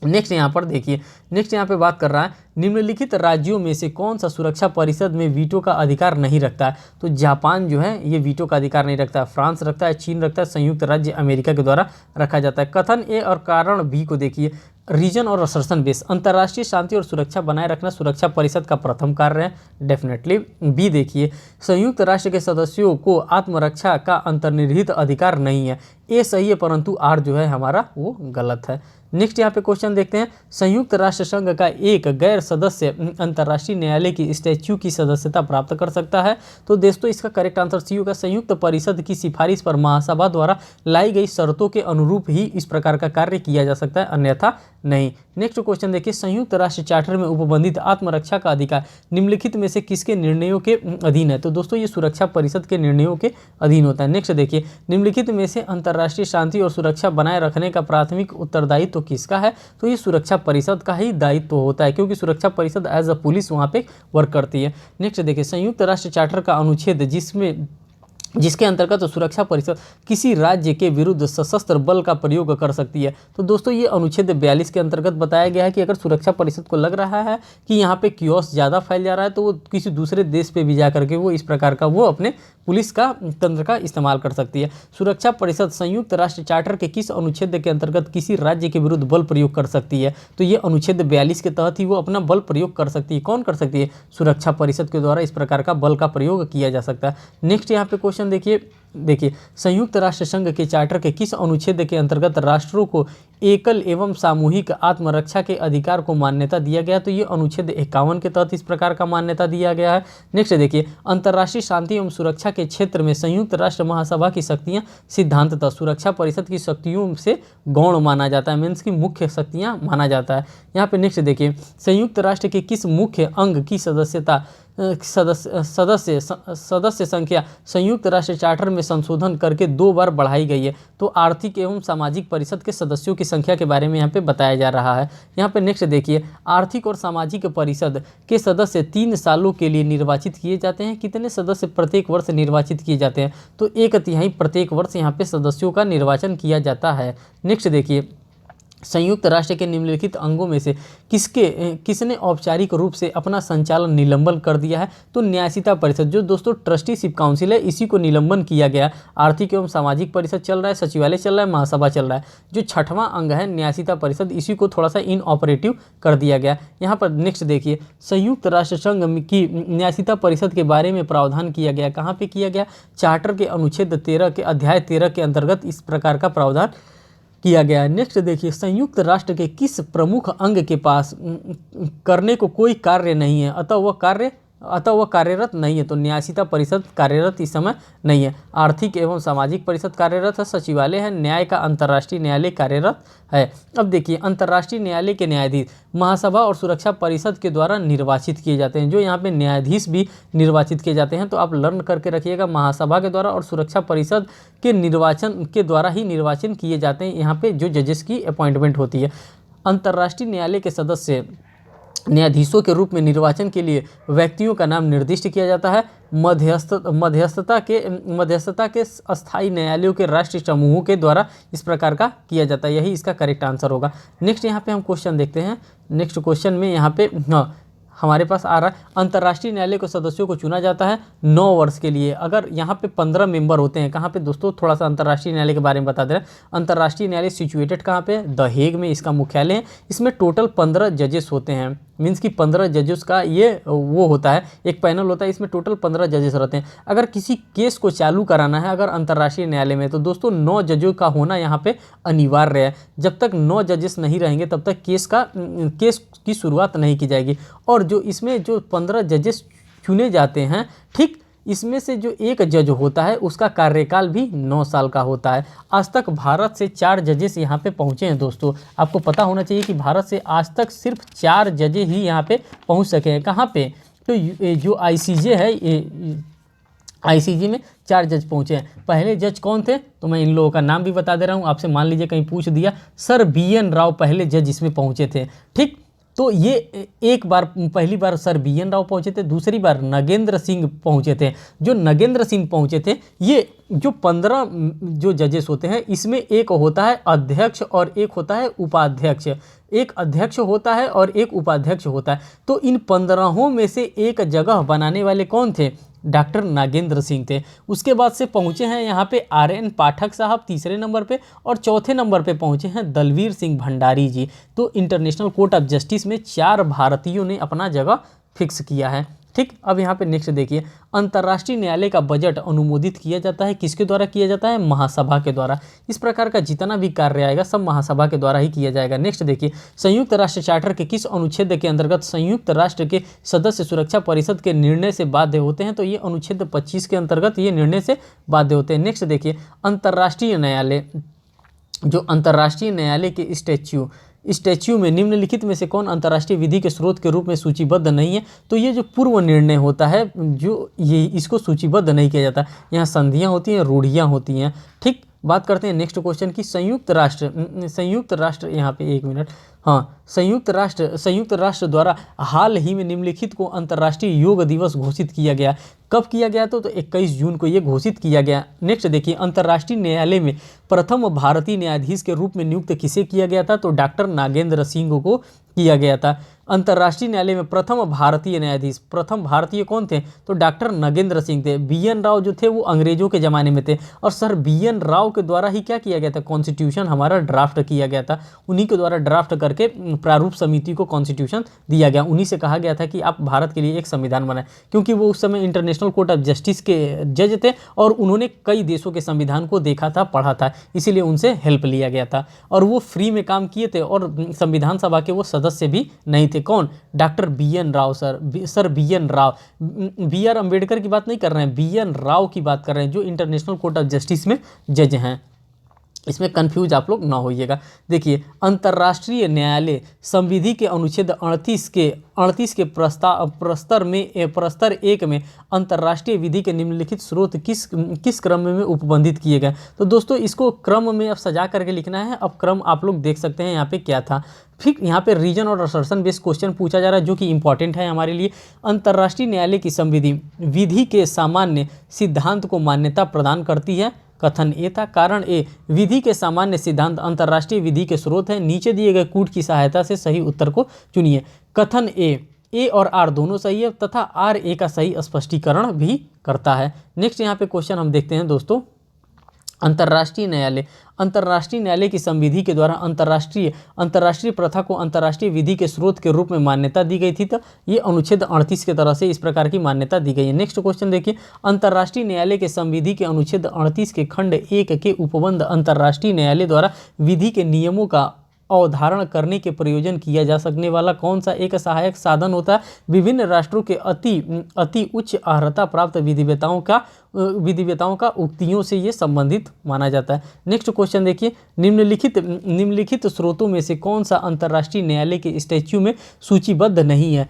नेक्स्ट यहाँ पर देखिए, नेक्स्ट यहाँ पे बात कर रहा है निम्नलिखित राज्यों में से कौन सा सुरक्षा परिषद में वीटो का अधिकार नहीं रखता है। तो जापान जो है ये वीटो का अधिकार नहीं रखता है, फ्रांस रखता है, चीन रखता है, संयुक्त राज्य अमेरिका के द्वारा रखा जाता है। कथन ए और कारण बी को देखिए, रीजन और असर्शन बेस, अंतर्राष्ट्रीय शांति और सुरक्षा बनाए रखना सुरक्षा परिषद का प्रथम कार्य है, डेफिनेटली। बी देखिए, संयुक्त राष्ट्र के सदस्यों को आत्मरक्षा का अंतर्निहित अधिकार नहीं है। ए सही है परंतु आर जो है हमारा वो गलत है। नेक्स्ट यहाँ पे क्वेश्चन देखते हैं, संयुक्त राष्ट्र संघ का एक गैर सदस्य अंतर्राष्ट्रीय न्यायालय की स्टैच्यू की सदस्यता प्राप्त कर सकता है। तो दोस्तों इसका करेक्ट आंसर सी होगा, संयुक्त परिषद की सिफारिश पर महासभा द्वारा लाई गई शर्तों के अनुरूप ही इस प्रकार का कार्य किया जा सकता है, अन्यथा नहीं। नेक्स्ट क्वेश्चन देखिए, संयुक्त राष्ट्र चार्टर में उपबंधित आत्मरक्षा का अधिकार निम्नलिखित में से किसके निर्णयों के अधीन है। तो दोस्तों ये सुरक्षा परिषद के निर्णयों के अधीन होता है। नेक्स्ट देखिए, निम्नलिखित में से अंतर्राष्ट्रीय शांति और सुरक्षा बनाए रखने का प्राथमिक उत्तरदायित्व किसका है। तो ये सुरक्षा परिषद का ही दायित्व होता है, क्योंकि सुरक्षा परिषद एज अ पुलिस वहाँ पे वर्क करती है। नेक्स्ट देखिए, संयुक्त राष्ट्र चार्टर का अनुच्छेद जिसके अंतर्गत तो सुरक्षा परिषद किसी राज्य के विरुद्ध सशस्त्र बल का प्रयोग कर सकती है। तो दोस्तों ये अनुच्छेद 42 के अंतर्गत बताया गया है कि अगर सुरक्षा परिषद को लग रहा है कि यहाँ पे क्योस ज़्यादा फैल जा रहा है तो वो किसी दूसरे देश पे भी जा करके वो इस प्रकार का वो अपने पुलिस का तंत्र का इस्तेमाल कर सकती है। सुरक्षा परिषद संयुक्त राष्ट्र चार्टर के किस अनुच्छेद के अंतर्गत किसी राज्य के विरुद्ध बल प्रयोग कर सकती है। तो ये अनुच्छेद 42 के तहत ही वो अपना बल प्रयोग कर सकती है। कौन कर सकती है? सुरक्षा परिषद के द्वारा इस प्रकार का बल का प्रयोग किया जा सकता है। नेक्स्ट यहाँ पे क्वेश्चन देखिए, संयुक्त राष्ट्र संघ के चार्टर के किस अनुच्छेद के अंतर्गत राष्ट्रों को एकल एवं सामूहिक आत्मरक्षा के अधिकार को मान्यता दिया गया। तो ये अनुच्छेद 51 के तहत इस प्रकार का मान्यता दिया गया है। नेक्स्ट देखिए, अंतर्राष्ट्रीय शांति एवं सुरक्षा के क्षेत्र में संयुक्त राष्ट्र महासभा की शक्तियां सिद्धांततः सुरक्षा परिषद की शक्तियों से गौण माना जाता है, मीन्स की मुख्य शक्तियां माना जाता है। यहाँ पे नेक्स्ट देखिए, संयुक्त राष्ट्र के किस मुख्य अंग की सदस्य संख्या संयुक्त राष्ट्र चार्टर में संशोधन करके 2 बार बढ़ाई गई है। तो आर्थिक एवं सामाजिक परिषद के सदस्यों की संख्या के बारे में यहाँ पे बताया जा रहा है। यहाँ पे नेक्स्ट देखिए, आर्थिक और सामाजिक परिषद के सदस्य 3 सालों के लिए निर्वाचित किए जाते हैं। कितने सदस्य प्रत्येक वर्ष निर्वाचित किए जाते हैं? तो 1/3 प्रत्येक वर्ष यहाँ पे सदस्यों का निर्वाचन किया जाता है। नेक्स्ट देखिए, संयुक्त राष्ट्र के निम्नलिखित अंगों में से किसने औपचारिक रूप से अपना संचालन निलंबन कर दिया है? तो न्यायशीता परिषद, जो दोस्तों ट्रस्टीशिप काउंसिल है, इसी को निलंबन किया गया। आर्थिक एवं सामाजिक परिषद चल रहा है, सचिवालय चल रहा है, महासभा चल रहा है। जो 6वां अंग है न्यायशीता परिषद, इसी को थोड़ा सा इनऑपरेटिव कर दिया गया। यहाँ पर नेक्स्ट देखिए, संयुक्त राष्ट्र संघ की न्यायशीता परिषद के बारे में प्रावधान किया गया। कहाँ पे किया गया? चार्टर के अनुच्छेद 13 के अध्याय 13 के अंतर्गत इस प्रकार का प्रावधान किया गया है। नेक्स्ट देखिए, संयुक्त राष्ट्र के किस प्रमुख अंग के पास करने को कोई कार्य नहीं है, अतः वह कार्यरत नहीं है। तो न्यायशीता परिषद कार्यरत इस समय नहीं है। आर्थिक एवं सामाजिक परिषद कार्यरत है, सचिवालय है, न्याय का अंतर्राष्ट्रीय न्यायालय कार्यरत है। अब देखिए, अंतर्राष्ट्रीय न्यायालय के न्यायाधीश महासभा और सुरक्षा परिषद के द्वारा निर्वाचित किए जाते हैं। जो यहाँ पे न्यायाधीश भी निर्वाचित किए जाते हैं, तो आप लर्न करके रखिएगा, महासभा के द्वारा और सुरक्षा परिषद के निर्वाचन के द्वारा ही निर्वाचन किए जाते हैं। यहाँ पे जो जजेस की अपॉइंटमेंट होती है। अंतर्राष्ट्रीय न्यायालय के सदस्य न्यायाधीशों के रूप में निर्वाचन के लिए व्यक्तियों का नाम निर्दिष्ट किया जाता है। मध्यस्थता के अस्थायी न्यायालयों के राष्ट्रीय समूहों के द्वारा इस प्रकार का किया जाता है। यही इसका करेक्ट आंसर होगा। नेक्स्ट यहाँ पे हम क्वेश्चन देखते हैं। नेक्स्ट क्वेश्चन में यहाँ पे हमारे पास आ रहा है, अंतर्राष्ट्रीय न्यायालय के सदस्यों को चुना जाता है 9 वर्ष के लिए। अगर यहाँ पे 15 मेंबर होते हैं, कहाँ पे दोस्तों, थोड़ा सा अंतर्राष्ट्रीय न्यायालय के बारे में बता दे रहे हैं। अंतर्राष्ट्रीय न्यायालय सिचुएटेड कहाँ पे? द हेग में इसका मुख्यालय है। इसमें टोटल 15 जजेस होते हैं, मीन्स कि 15 जजेस का ये वो होता है, एक पैनल होता है। इसमें टोटल 15 जजेस रहते हैं। अगर किसी केस को चालू कराना है अगर अंतर्राष्ट्रीय न्यायालय में, तो दोस्तों 9 जजों का होना यहाँ पे अनिवार्य है। जब तक 9 जजेस नहीं रहेंगे तब तक केस की शुरुआत नहीं की जाएगी। और जो इसमें जो 15 जजेस चुने जाते हैं, ठीक, इसमें से जो एक जज होता है उसका कार्यकाल भी 9 साल का होता है। आज तक भारत से 4 जजेस यहाँ पे पहुँचे हैं दोस्तों। आपको पता होना चाहिए कि भारत से आज तक सिर्फ 4 जजेस ही यहाँ पे पहुँच सके हैं। कहाँ पे? तो जो आईसीजे है, आईसीजे में 4 जज पहुंचे हैं। पहले जज कौन थे, तो मैं इन लोगों का नाम भी बता दे रहा हूं आपसे, मान लीजिए कहीं पूछ दिया, सर BN राव पहले जज इसमें पहुंचे थे। ठीक, तो ये एक बार, पहली बार सर BN राव पहुंचे थे, दूसरी बार नगेंद्र सिंह पहुंचे थे। जो नगेंद्र सिंह पहुंचे थे, ये जो 15 जो जजेस होते हैं, इसमें एक होता है अध्यक्ष और एक होता है उपाध्यक्ष। एक अध्यक्ष होता है और एक उपाध्यक्ष होता है। तो इन 15 में से एक जगह बनाने वाले कौन थे, डॉक्टर नागेंद्र सिंह थे। उसके बाद से पहुंचे हैं यहाँ पे RN पाठक साहब तीसरे नंबर पे, और चौथे नंबर पे पहुंचे हैं दलवीर सिंह भंडारी जी। तो इंटरनेशनल कोर्ट ऑफ जस्टिस में 4 भारतीयों ने अपना जगह फिक्स किया है। ठीक, अब यहाँ पे नेक्स्ट देखिए, अंतर्राष्ट्रीय न्यायालय का बजट अनुमोदित किया जाता है, किसके द्वारा किया जाता है, महासभा के द्वारा। इस प्रकार का जितना भी कार्य आएगा सब महासभा के द्वारा ही किया जाएगा। नेक्स्ट देखिए, संयुक्त राष्ट्र चार्टर के किस अनुच्छेद के अंतर्गत संयुक्त राष्ट्र के सदस्य सुरक्षा परिषद के निर्णय से बाध्य होते हैं, तो ये अनुच्छेद 25 के अंतर्गत ये निर्णय से बाध्य होते हैं। नेक्स्ट देखिए, अंतर्राष्ट्रीय न्यायालय, जो अंतर्राष्ट्रीय न्यायालय के स्टैच्यू में निम्नलिखित में से कौन अंतर्राष्ट्रीय विधि के स्रोत के रूप में सूचीबद्ध नहीं है, तो ये जो पूर्व निर्णय होता है, जो ये इसको सूचीबद्ध नहीं किया जाता। यहाँ संधियाँ होती हैं, रूढ़ियाँ होती हैं। ठीक, बात करते हैं नेक्स्ट क्वेश्चन की, संयुक्त राष्ट्र यहाँ पे 1 मिनट, हाँ, संयुक्त राष्ट्र द्वारा हाल ही में निम्नलिखित को अंतर्राष्ट्रीय योग दिवस घोषित किया गया। कब किया गया, तो 21 जून को ये घोषित किया गया। नेक्स्ट देखिए, अंतर्राष्ट्रीय न्यायालय में प्रथम भारतीय न्यायाधीश के रूप में नियुक्त किसे किया गया था, तो डॉक्टर नागेंद्र सिंह को किया गया था। अंतर्राष्ट्रीय न्यायालय में प्रथम भारतीय न्यायाधीश, प्रथम भारतीय कौन थे, तो डॉक्टर नगेंद्र सिंह थे। BN राव जो थे वो अंग्रेजों के ज़माने में थे, और सर BN राव के द्वारा ही क्या किया गया था, कॉन्स्टिट्यूशन हमारा ड्राफ्ट किया गया था। उन्हीं के द्वारा ड्राफ्ट करके प्रारूप समिति को कॉन्स्टिट्यूशन दिया गया। उन्हीं से कहा गया था कि आप भारत के लिए एक संविधान बनाएं, क्योंकि वो उस समय इंटरनेशनल कोर्ट ऑफ जस्टिस के जज थे और उन्होंने कई देशों के संविधान को देखा था, पढ़ा था, इसीलिए उनसे हेल्प लिया गया था। और वो फ्री में काम किए थे, और संविधान सभा के वो सदस्य भी नहीं थे। कौन, doctor BN Rao sir BN Rao. BR Ambedkar की बात नहीं कर रहे हैं, BN राव की बात कर रहे हैं, जो इंटरनेशनल कोर्ट ऑफ जस्टिस में जज हैं। इसमें कंफ्यूज आप लोग ना होइएगा। देखिए, अंतर्राष्ट्रीय न्यायालय संविधि के अनुच्छेद 38 के प्रस्तर 1 में अंतर्राष्ट्रीय विधि के निम्नलिखित स्रोत किस क्रम में उपबंधित किए गए। तो दोस्तों, इसको क्रम में अब सजा करके लिखना है। अब क्रम आप लोग देख सकते हैं यहाँ पे क्या था। फिर यहाँ पे रीजन और असर्शन बेस्ड क्वेश्चन पूछा जा रहा है, जो कि इंपॉर्टेंट है हमारे लिए। अंतर्राष्ट्रीय न्यायालय की संविधि विधि के सामान्य सिद्धांत को मान्यता प्रदान करती है। कथन ए था। कारण ए, विधि के सामान्य सिद्धांत अंतर्राष्ट्रीय विधि के स्रोत हैं। नीचे दिए गए कूट की सहायता से सही उत्तर को चुनिए। कथन ए और आर दोनों सही है, तथा RA का सही स्पष्टीकरण भी करता है। नेक्स्ट यहाँ पे क्वेश्चन हम देखते हैं दोस्तों, अंतर्राष्ट्रीय न्यायालय की संविधि के द्वारा अंतर्राष्ट्रीय प्रथा को अंतर्राष्ट्रीय विधि के स्रोत के रूप में मान्यता दी गई थी। तो ये अनुच्छेद 38 के तरह से इस प्रकार की मान्यता दी गई है। नेक्स्ट क्वेश्चन देखिए, अंतर्राष्ट्रीय न्यायालय के संविधि के अनुच्छेद 38 के खंड 1 के उपबंध अंतर्राष्ट्रीय न्यायालय द्वारा विधि के नियमों का अवधारण करने के प्रयोजन किया जा सकने वाला कौन सा एक सहायक साधन होता है। विभिन्न राष्ट्रों के अति उच्च अर्हता प्राप्त विधिवेताओं का उक्तियों से ये संबंधित माना जाता है। नेक्स्ट क्वेश्चन देखिए, निम्नलिखित स्रोतों में से कौन सा अंतर्राष्ट्रीय न्यायालय के स्टैच्यू में सूचीबद्ध नहीं है।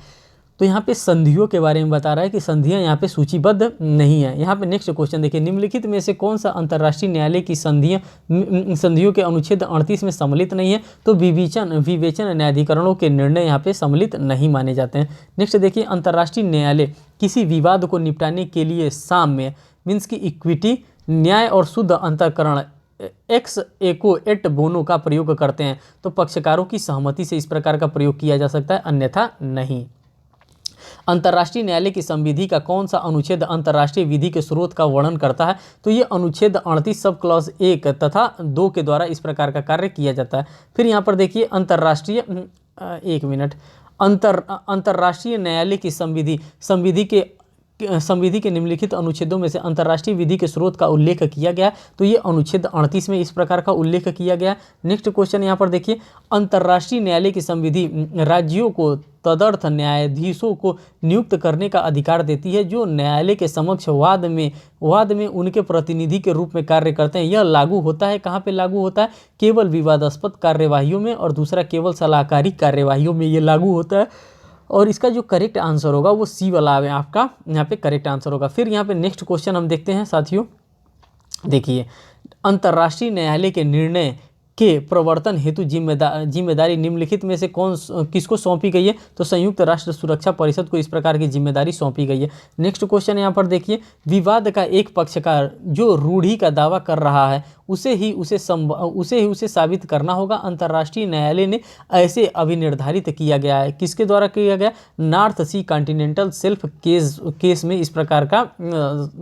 तो यहाँ पे संधियों के बारे में बता रहा है कि संधियाँ यहाँ पे सूचीबद्ध नहीं है। यहाँ पे नेक्स्ट क्वेश्चन देखिए, निम्नलिखित में से कौन सा अंतर्राष्ट्रीय न्यायालय की संधियों के अनुच्छेद 38 में सम्मिलित नहीं है। तो विवेचन न्यायाधिकरणों के निर्णय यहाँ पे सम्मिलित नहीं माने जाते हैं। नेक्स्ट देखिए, अंतर्राष्ट्रीय न्यायालय किसी विवाद को निपटाने के लिए साम्य मीन्स की इक्विटी, न्याय और शुद्ध अंतःकरण एक्स एको एट बोनो का प्रयोग करते हैं। तो पक्षकारों की सहमति से इस प्रकार का प्रयोग किया जा सकता है, अन्यथा नहीं। अंतर्राष्ट्रीय न्यायालय की संविधि का कौन सा अनुच्छेद अंतर्राष्ट्रीय विधि के स्रोत का वर्णन करता है। तो ये अनुच्छेद 38 सब क्लॉज 1 तथा 2 के द्वारा इस प्रकार का कार्य किया जाता है। फिर यहाँ पर देखिए, अंतर्राष्ट्रीय न्यायालय की संविधि के निम्नलिखित अनुच्छेदों में से अंतर्राष्ट्रीय विधि के स्रोत का उल्लेख किया गया। तो ये अनुच्छेद 38 में इस प्रकार का उल्लेख किया गया। नेक्स्ट क्वेश्चन यहाँ पर देखिए, अंतर्राष्ट्रीय न्यायालय की संविधि राज्यों को तदर्थ न्यायाधीशों को नियुक्त करने का अधिकार देती है, जो न्यायालय के समक्ष वाद में उनके प्रतिनिधि के रूप में कार्य करते हैं। यह लागू होता है, कहाँ पे लागू होता है, केवल विवादास्पद कार्यवाहियों में, और दूसरा केवल सलाहकारी कार्यवाहियों में ये लागू होता है। और इसका जो करेक्ट आंसर होगा वो सी वाला है आपका यहाँ पे करेक्ट आंसर होगा। फिर यहाँ पे नेक्स्ट क्वेश्चन हम देखते हैं साथियों। देखिए, अंतर्राष्ट्रीय न्यायालय के निर्णय के प्रवर्तन हेतु जिम्मेदारी निम्नलिखित में से किसको सौंपी गई है? तो संयुक्त राष्ट्र सुरक्षा परिषद को इस प्रकार की जिम्मेदारी सौंपी गई है। नेक्स्ट क्वेश्चन यहाँ पर देखिए, विवाद का एक पक्षकार जो रूढ़ी का दावा कर रहा है उसे ही उसे साबित करना होगा। अंतर्राष्ट्रीय न्यायालय ने ऐसे अभिनिर्धारित किया गया है। किसके द्वारा किया गया? नॉर्थ सी कॉन्टिनेंटल शेल्फ केस में इस प्रकार का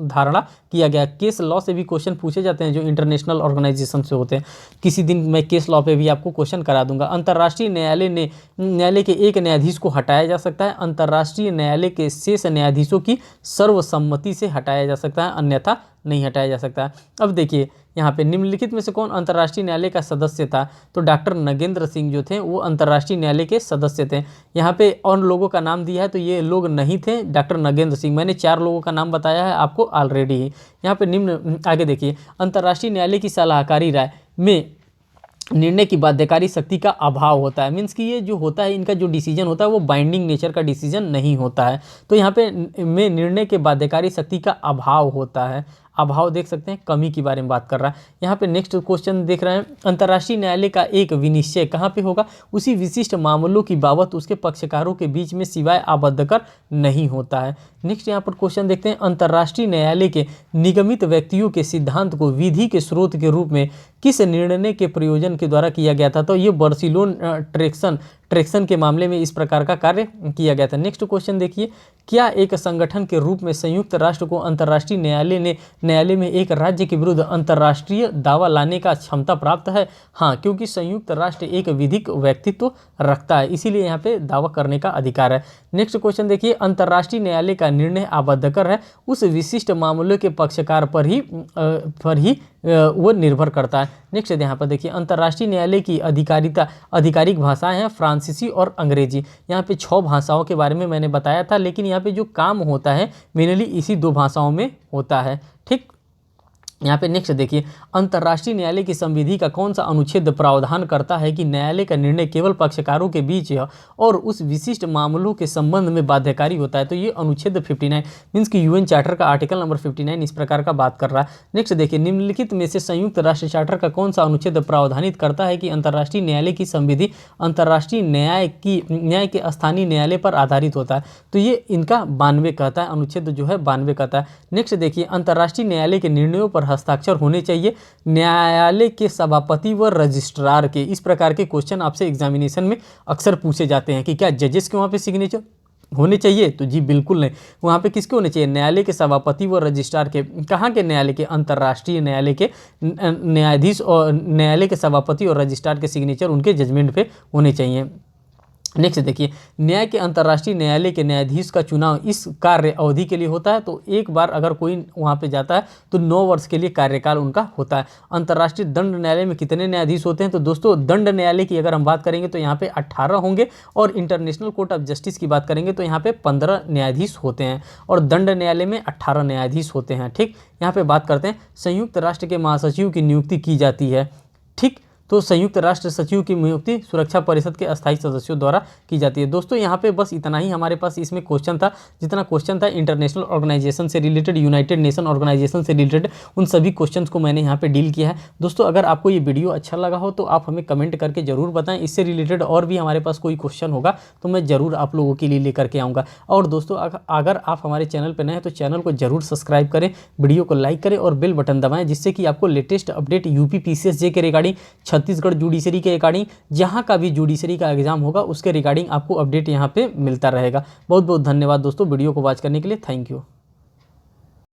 धारणा किया गया। केस लॉ से भी क्वेश्चन पूछे जाते हैं जो इंटरनेशनल ऑर्गेनाइजेशन से होते हैं। किसी दिन मैं केस लॉ पे भी आपको क्वेश्चन करा दूंगा। अंतर्राष्ट्रीय न्यायालय के एक न्यायाधीश को हटाया जा सकता है। अंतर्राष्ट्रीय न्यायालय के शेष न्यायाधीशों की सर्वसम्मति से हटाया जा सकता है, अन्यथा नहीं हटाया जा सकता है। अब देखिए यहाँ पे निम्नलिखित में से कौन अंतर्राष्ट्रीय न्यायालय का सदस्य था? तो डॉक्टर नगेंद्र सिंह जो थे वो अंतर्राष्ट्रीय न्यायालय के सदस्य थे। यहाँ पे और लोगों का नाम दिया है तो ये लोग नहीं थे डॉक्टर नगेंद्र सिंह। मैंने 4 लोगों का नाम बताया है आपको ऑलरेडी ही। यहाँ पे निम्न आगे देखिए, अंतर्राष्ट्रीय न्यायालय की सलाहकारी राय में निर्णय की बाध्यकारी शक्ति का अभाव होता है। मीन्स कि ये जो होता है इनका जो डिसीजन होता है वो बाइंडिंग नेचर का डिसीजन नहीं होता है। तो यहाँ पे में निर्णय के बाध्यकारी शक्ति का अभाव होता है। अभाव देख सकते हैं, कमी के बारे में बात कर रहा है। यहाँ पे नेक्स्ट क्वेश्चन देख रहे हैं, अंतर्राष्ट्रीय न्यायालय का एक विनिश्चय कहाँ पे होगा? उसी विशिष्ट मामलों की बाबत उसके पक्षकारों के बीच में सिवाय आबद्ध कर नहीं होता है। नेक्स्ट यहाँ पर क्वेश्चन देखते हैं, अंतर्राष्ट्रीय न्यायालय के निगमित व्यक्तियों के सिद्धांत को विधि के स्रोत के रूप में किस निर्णय के प्रयोजन के द्वारा किया गया था? तो ये बार्सिलोन ट्रैक्शन के मामले में इस प्रकार का कार्य किया गया था। नेक्स्ट क्वेश्चन देखिए, क्या एक संगठन के रूप में संयुक्त राष्ट्र को अंतर्राष्ट्रीय न्यायालय में एक राज्य के विरुद्ध अंतर्राष्ट्रीय दावा लाने का क्षमता प्राप्त है? हाँ, क्योंकि संयुक्त राष्ट्र एक विधिक व्यक्तित्व रखता है, इसीलिए यहाँ पे दावा करने का अधिकार है। नेक्स्ट क्वेश्चन देखिए, अंतर्राष्ट्रीय न्यायालय का निर्णय आबद्धकर है उस विशिष्ट मामलों के पक्षकार पर ही वो निर्भर करता है। नेक्स्ट यहाँ पर देखिए, अंतर्राष्ट्रीय न्यायालय की आधिकारिक भाषाएं हैं फ्रांसीसी और अंग्रेजी। यहाँ पे 6 भाषाओं के बारे में मैंने बताया था, लेकिन यहाँ पे जो काम होता है मेनली इसी 2 भाषाओं में होता है। ठीक, यहाँ पे नेक्स्ट देखिए, अंतर्राष्ट्रीय न्यायालय की संविधि का कौन सा अनुच्छेद प्रावधान करता है कि न्यायालय का निर्णय केवल पक्षकारों के बीच है और उस विशिष्ट मामलों के संबंध में बाध्यकारी होता है? तो ये अनुच्छेद 59 मीन्स कि यूएन चार्टर का आर्टिकल नंबर 59 इस प्रकार का बात कर रहा है। नेक्स्ट देखिए, निम्नलिखित में से संयुक्त राष्ट्र चार्टर का कौन सा अनुच्छेद प्रावधानित करता है कि अंतर्राष्ट्रीय न्यायालय की संविधि अंतर्राष्ट्रीय न्याय के स्थानीय न्यायालय पर आधारित होता है? तो ये इनका 92 कहता है, अनुच्छेद जो है 92 कहता है। नेक्स्ट देखिए, अंतर्राष्ट्रीय न्यायालय के निर्णयों पर हस्ताक्षर होने चाहिए न्यायालय के सभापति व रजिस्ट्रार के। इस प्रकार के क्वेश्चन आपसे एग्जामिनेशन में अक्सर पूछे जाते हैं कि क्या जजेस के वहाँ पे सिग्नेचर होने चाहिए? तो जी बिल्कुल नहीं, वहाँ पे किसके होने चाहिए? न्यायालय के सभापति व रजिस्ट्रार के। कहाँ के न्यायालय के? अंतर्राष्ट्रीय न्यायालय के न्यायाधीश और न्यायालय के सभापति और रजिस्ट्रार के सिग्नेचर उनके जजमेंट पे होने चाहिए। नेक्स्ट देखिए, न्याय के अंतर्राष्ट्रीय न्यायालय के न्यायाधीश का चुनाव इस कार्य अवधि के लिए होता है। तो एक बार अगर कोई वहाँ पे जाता है तो 9 वर्ष के लिए कार्यकाल उनका होता है। अंतर्राष्ट्रीय दंड न्यायालय में कितने न्यायाधीश होते हैं? तो दोस्तों दंड न्यायालय की अगर हम बात करेंगे तो यहाँ पे 18 होंगे और इंटरनेशनल कोर्ट ऑफ जस्टिस की बात करेंगे तो यहाँ पे 15 न्यायाधीश होते हैं और दंड न्यायालय में 18 न्यायाधीश होते हैं। ठीक, यहाँ पे बात करते हैं, संयुक्त राष्ट्र के महासचिव की नियुक्ति की जाती है। ठीक, तो संयुक्त राष्ट्र सचिव की नियुक्ति सुरक्षा परिषद के अस्थायी सदस्यों द्वारा की जाती है। दोस्तों यहाँ पे बस इतना ही हमारे पास इसमें क्वेश्चन था। जितना क्वेश्चन था इंटरनेशनल ऑर्गेनाइजेशन से रिलेटेड, यूनाइटेड नेशन ऑर्गेनाइजेशन से रिलेटेड, उन सभी क्वेश्चंस को मैंने यहाँ पे डील किया है। दोस्तों अगर आपको ये वीडियो अच्छा लगा हो तो आप हमें कमेंट करके ज़रूर बताएं। इससे रिलेटेड और भी हमारे पास कोई क्वेश्चन होगा तो मैं ज़रूर आप लोगों के लिए लेकर के आऊँगा। और दोस्तों अगर आप हमारे चैनल पर नए हैं तो चैनल को ज़रूर सब्सक्राइब करें, वीडियो को लाइक करें और बेल बटन दबाएँ, जिससे कि आपको लेटेस्ट अपडेट यूपी PCS के रिगार्डिंग, छत्तीसगढ़ जुडिशरी के रिगार्डिंग, जहां का भी जुडिशरी का एग्जाम होगा उसके रिगार्डिंग आपको अपडेट यहां पे मिलता रहेगा। बहुत बहुत धन्यवाद दोस्तों वीडियो को वॉच करने के लिए। Thank you.